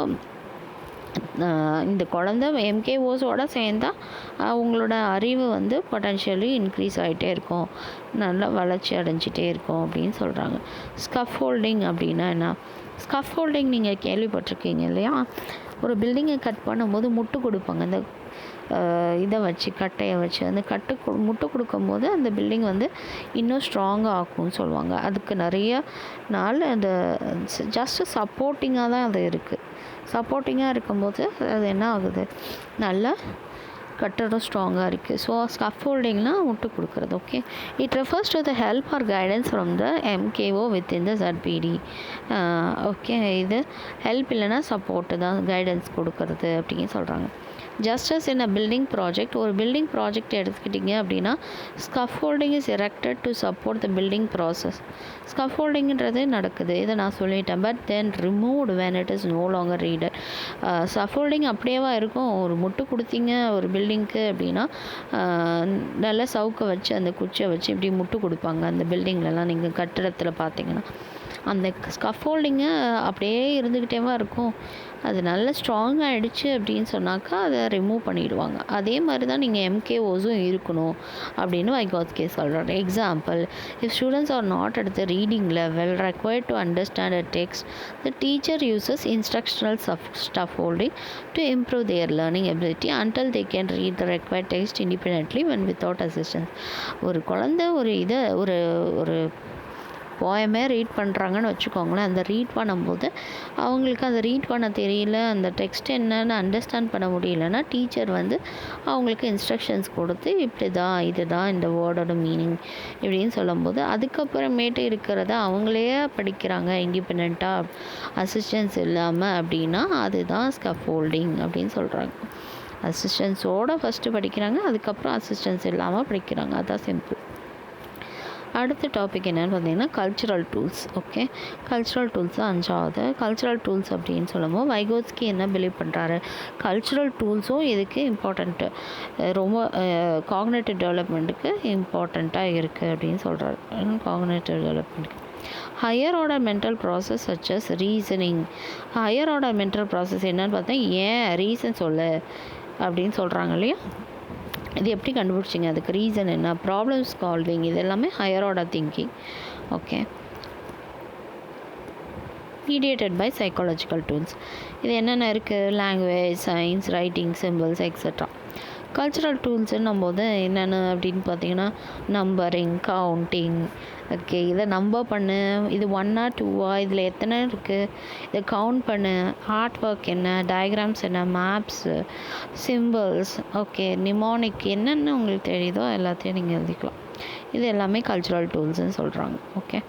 இந்த குழந்தை MKOஸோடு சேர்ந்தால் அவங்களோட அறிவு வந்து பொட்டன்ஷியலி இன்க்ரீஸ் ஆகிட்டே இருக்கும், நல்லா வளர்ச்சி அடைஞ்சிட்டே இருக்கும் அப்படின்னு சொல்கிறாங்க. ஸ்கஃபோல்டிங் அப்படின்னா என்ன, ஸ்கஃபோல்டிங் நீங்கள் கேள்விப்பட்டிருக்கீங்க இல்லையா, ஒரு பில்டிங்கை கட் பண்ணும்போது முட்டு கொடுப்பாங்க. அந்த இதை வச்சு கட்டையை வச்சு அந்த முட்டு கொடுக்கும்போது அந்த பில்டிங் வந்து இன்னும் ஸ்ட்ராங்காக ஆக்கும்னு சொல்லுவாங்க. அதுக்கு நிறைய நாள் அந்த ஜஸ்ட்டு சப்போர்ட்டிங்காக தான் அது இருக்குது. சப்போர்ட்டிங்காக இருக்கும்போது அது என்ன ஆகுது, நல்லா கட்டடம் ஸ்ட்ராங்காக இருக்குது. ஸோ ஸ்கஃபோல்டிங்னால் முட்டு கொடுக்குறது. Okay, it refers to the help or guidance from the MKO within the ZPD. Okay, இது ஹெல்ப் இல்லைன்னா சப்போர்ட்டு தான், கைடன்ஸ் கொடுக்கறது அப்படின்னு சொல்கிறாங்க. Just as in a building project, ஒரு பில்டிங் ப்ராஜெக்ட் எடுத்துக்கிட்டிங்க அப்படின்னா scaffolding is erected to support the building process. ஸ்கஃபோல்டிங்கிறது நடக்குது, இதை நான் சொல்லிட்டேன். But then removed when it is no longer needed. Scaffolding அப்படியேவா இருக்கும், ஒரு முட்டு கொடுத்தீங்க ஒரு பில்டிங்க்கு அப்படின்னா நல்லா சவுக்கை வச்சு அந்த குச்சியை வச்சு இப்படி முட்டு கொடுப்பாங்க. அந்த பில்டிங்லலாம் நீங்கள் கட்டிடத்தில் பார்த்தீங்கன்னா அந்த ஸ்கஃபோல்டிங்கு அப்படியே இருந்துக்கிட்டேவா இருக்கும். அது நல்லா ஸ்ட்ராங் ஆகிடுச்சு அப்படின்னு சொன்னாக்கா அதை ரிமூவ் பண்ணிவிடுவாங்க. அதே மாதிரி தான் நீங்கள் MKOஸும் இருக்கணும் அப்படின்னு Vygotsky சொல்கிறார். Example, if students are not at the reading level required to understand a text, the teacher uses instructional scaffolding to improve their learning ability until they can read the required text independently when without assistance. ஒரு குழந்தை ஒரு போயமே read பண்ணுறாங்கன்னு வச்சுக்கோங்களேன். அந்த read பண்ணும்போது அவங்களுக்கு அதை read பண்ண தெரியல, அந்த டெக்ஸ்ட் என்னன்னு அண்டர்ஸ்டாண்ட் பண்ண முடியலன்னா டீச்சர் வந்து அவங்களுக்கு இன்ஸ்ட்ரக்ஷன்ஸ் கொடுத்து இப்படி தான், இதுதான் இந்த வேர்டோட மீனிங் இப்படின்னு சொல்லும்போது அதுக்கப்புறமேட்டு இருக்கிறத அவங்களே படிக்கிறாங்க இண்டிபெண்ட்டாக, அசிஸ்டன்ஸ் இல்லாமல். அப்படின்னா அதுதான் ஸ்கஃபோல்டிங் அப்படின்னு சொல்கிறாங்க. அசிஸ்டன்ஸோடு ஃபஸ்ட்டு படிக்கிறாங்க, அதுக்கப்புறம் அசிஸ்டன்ஸ் இல்லாமல் படிக்கிறாங்க. அதுதான் சிம்பிள். அடுத்த டாபிக் என்னென்னு பார்த்தீங்கன்னா cultural tools. Okay, cultural tools தான் 5வது. கல்ச்சுரல் டூல்ஸ் அப்படின்னு சொல்லும்போது Vygotsky என்ன பிலீவ் பண்ணுறாரு, கல்ச்சுரல் டூல்ஸும் இதுக்கு இம்பார்ட்டண்ட்டு, ரொம்ப காக்னேட்டிவ் டெவலப்மெண்ட்டுக்கு இம்பார்ட்டண்ட்டாக இருக்குது அப்படின்னு சொல்கிறாரு. காக்னேட்டிவ் டெவலப்மெண்ட்டுக்கு higher order mental process such as reasoning. Higher order mental process என்னன்னு பார்த்தா ஏன் ரீசன் சொல்லு அப்படின்னு சொல்கிறாங்க இல்லையா, இது எப்படி கண்டுபிடிச்சிங்க, அதுக்கு ரீசன் என்ன, ப்ராப்ளம் சால்விங், இது எல்லாமே higher order thinking. Okay, mediated by psychological tools. இது என்னென்ன இருக்குது, language, science, writing, symbols etcetera. Cultural டூல்ஸுன்னும் போது என்னென்ன அப்படின்னு பார்த்தீங்கன்னா நம்பரிங், கவுண்டிங், ஓகே இதை நம்பர் பண்ணு, இது 1 or 2 இதில் எத்தனை இருக்குது, இதை கவுண்ட் பண்ணு, ஆர்ட் ஒர்க் என்ன, டயக்ராம்ஸ் என்ன, மேப்ஸு, சிம்பிள்ஸ், ஓகே நிமோனிக் என்னென்ன உங்களுக்கு தெரியுதோ எல்லாத்தையும் நீங்கள் எழுதிக்கலாம். இது எல்லாமே கல்ச்சுரல் டூல்ஸ்ன்னு சொல்கிறாங்க. Okay,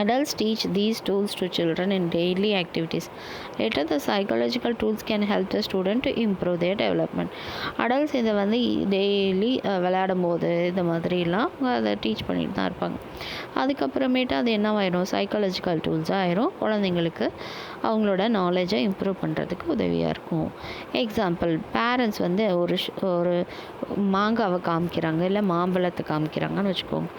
adults teach these tools to children in daily activities. Later, the psychological tools can help the student to improve their development. Adults இதை வந்து டெய்லி விளையாடும் போது இந்த மாதிரிலாம் அதை டீச் பண்ணிட்டு தான் இருப்பாங்க. அதுக்கப்புறமேட்டு அது என்னவாயிடும், சைக்காலஜிக்கல் டூல்ஸாக ஆயிரும். குழந்தைங்களுக்கு அவங்களோட நாலேஜை இம்ப்ரூவ் பண்ணுறதுக்கு உதவியாக இருக்கும். எக்ஸாம்பிள், பேரண்ட்ஸ் வந்து ஒரு மாங்காவை காமிக்கிறாங்க, இல்லை மாம்பழத்தை காமிக்கிறாங்கன்னு வச்சுக்கோங்க.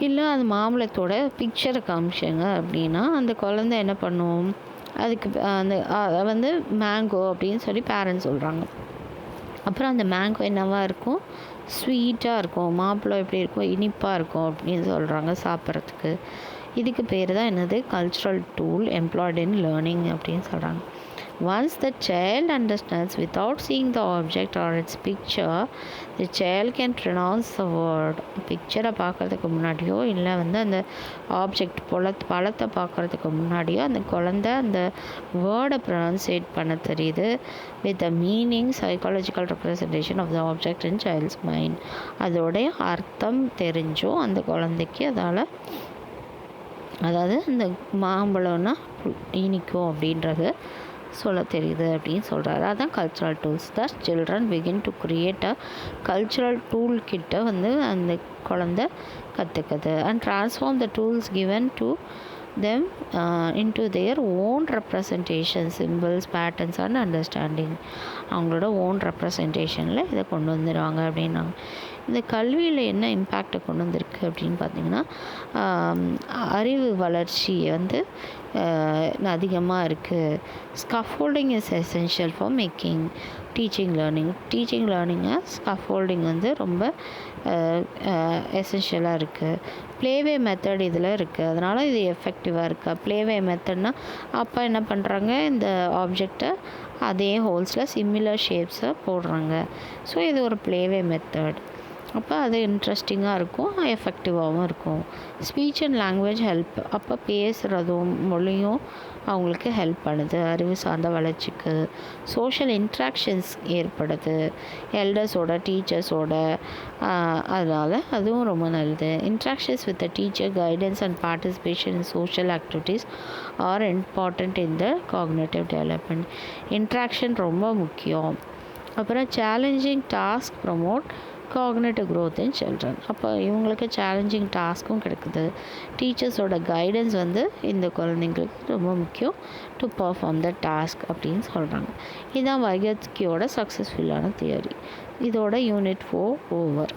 இல்லை அந்த மாம்பழத்தோட பிக்சரை காமிச்சாங்க அப்படின்னா அந்த குழந்தை என்ன பண்ணும், அதுக்கு அதை வந்து மேங்கோ அப்படின்னு சொல்லி பேரண்ட்ஸ் சொல்கிறாங்க. அப்புறம் அந்த மேங்கோ என்னவா இருக்கும், ஸ்வீட்டாக இருக்கும், மாம்பழம் எப்படி இருக்கும், இனிப்பாக இருக்கும் அப்படின்னு சொல்கிறாங்க சாப்பிட்றதுக்கு. இதுக்கு பேர் தான் என்னது, கல்ச்சுரல் டூல் எம்ப்ளாய்டு இன் லேர்னிங் அப்படின்னு சொல்கிறாங்க. Once the child understands without seeing the object or its picture, the child can pronounce the word. பிக்சரை பார்க்குறதுக்கு முன்னாடியோ இல்லை வந்து அந்த ஆப்ஜெக்ட் பழத்தை பார்க்குறதுக்கு முன்னாடியோ அந்த குழந்தை அந்த வேர்டை ப்ரொனவுன்சியேட் பண்ண தெரியுது. With the meaning psychological representation of the object in child's mind. அதோடைய அர்த்தம் தெரிஞ்சும் அந்த குழந்தைக்கு அதாவது இந்த மாம்பழம்னா இனிக்கும் அப்படின்றது சொல்ல தெரியுது அப்படின்னு சொல்கிறாரு. அதான் cultural tools. Thus children begin to create a cultural tool கிட்ட வந்து அந்த குழந்தை கற்றுக்குது. And transform the tools given to them into their own representation, symbols, patterns and understanding. அவங்களோட ஓன் ரெப்ரசன்டேஷனில் இதை கொண்டு வந்துடுவாங்க அப்படின்னாங்க. இந்த கல்வியில் என்ன இம்பேக்டை கொண்டு வந்திருக்கு அப்படின்னு பார்த்திங்கன்னா, அறிவு வளர்ச்சி வந்து அதிகமாக இருக்குது. Scaffolding is essential for making teaching லேர்னிங்கை ஸ்கஃபோல்டிங் வந்து ரொம்ப எசென்ஷியலாக இருக்குது. ப்ளேவே மெத்தட் இதில் இருக்குது, அதனால் இது எஃபெக்டிவாக இருக்குது. ப்ளேவே மெத்தட்னால் அப்பா என்ன பண்ணுறாங்க, இந்த ஆப்ஜெக்டை அதே ஹோல்ஸில் சிமிலர் ஷேப்ஸை போடுறாங்க. ஸோ இது ஒரு ப்ளேவே மெத்தட். அப்போ அது இன்ட்ரெஸ்டிங்காக இருக்கும், எஃபெக்டிவாகவும் இருக்கும். ஸ்பீச் அண்ட் லாங்குவேஜ் ஹெல்ப், அப்போ பேசுகிறதும் மொழியும் அவங்களுக்கு ஹெல்ப் பண்ணுது அறிவு சார்ந்த வளர்ச்சிக்கு. சோஷியல் இன்ட்ராக்ஷன்ஸ் ஏற்படுது எல்டர்ஸோட டீச்சர்ஸோட, அதனால் அதுவும் ரொம்ப நல்லது. Interactions with the teacher, guidance and participation in social activities R important in the cognitive development. Interaction ரொம்ப முக்கியம். அப்புறம் challenging task promote cognitive growth in children. அப்போ இவங்களுக்கு சேலஞ்சிங் டாஸ்க்கும் கிடைக்குது. டீச்சர்ஸோட கைடன்ஸ் வந்து இந்த குழந்தைங்களுக்கு ரொம்ப முக்கியம் டு பர்ஃபார்ம் த டாஸ்க் அப்படின்னு சொல்கிறாங்க. இதுதான் வைகத்ஸ்கியோட சக்ஸஸ்ஃபுல்லான தியரி. இதோட Unit 4 ஓவர்.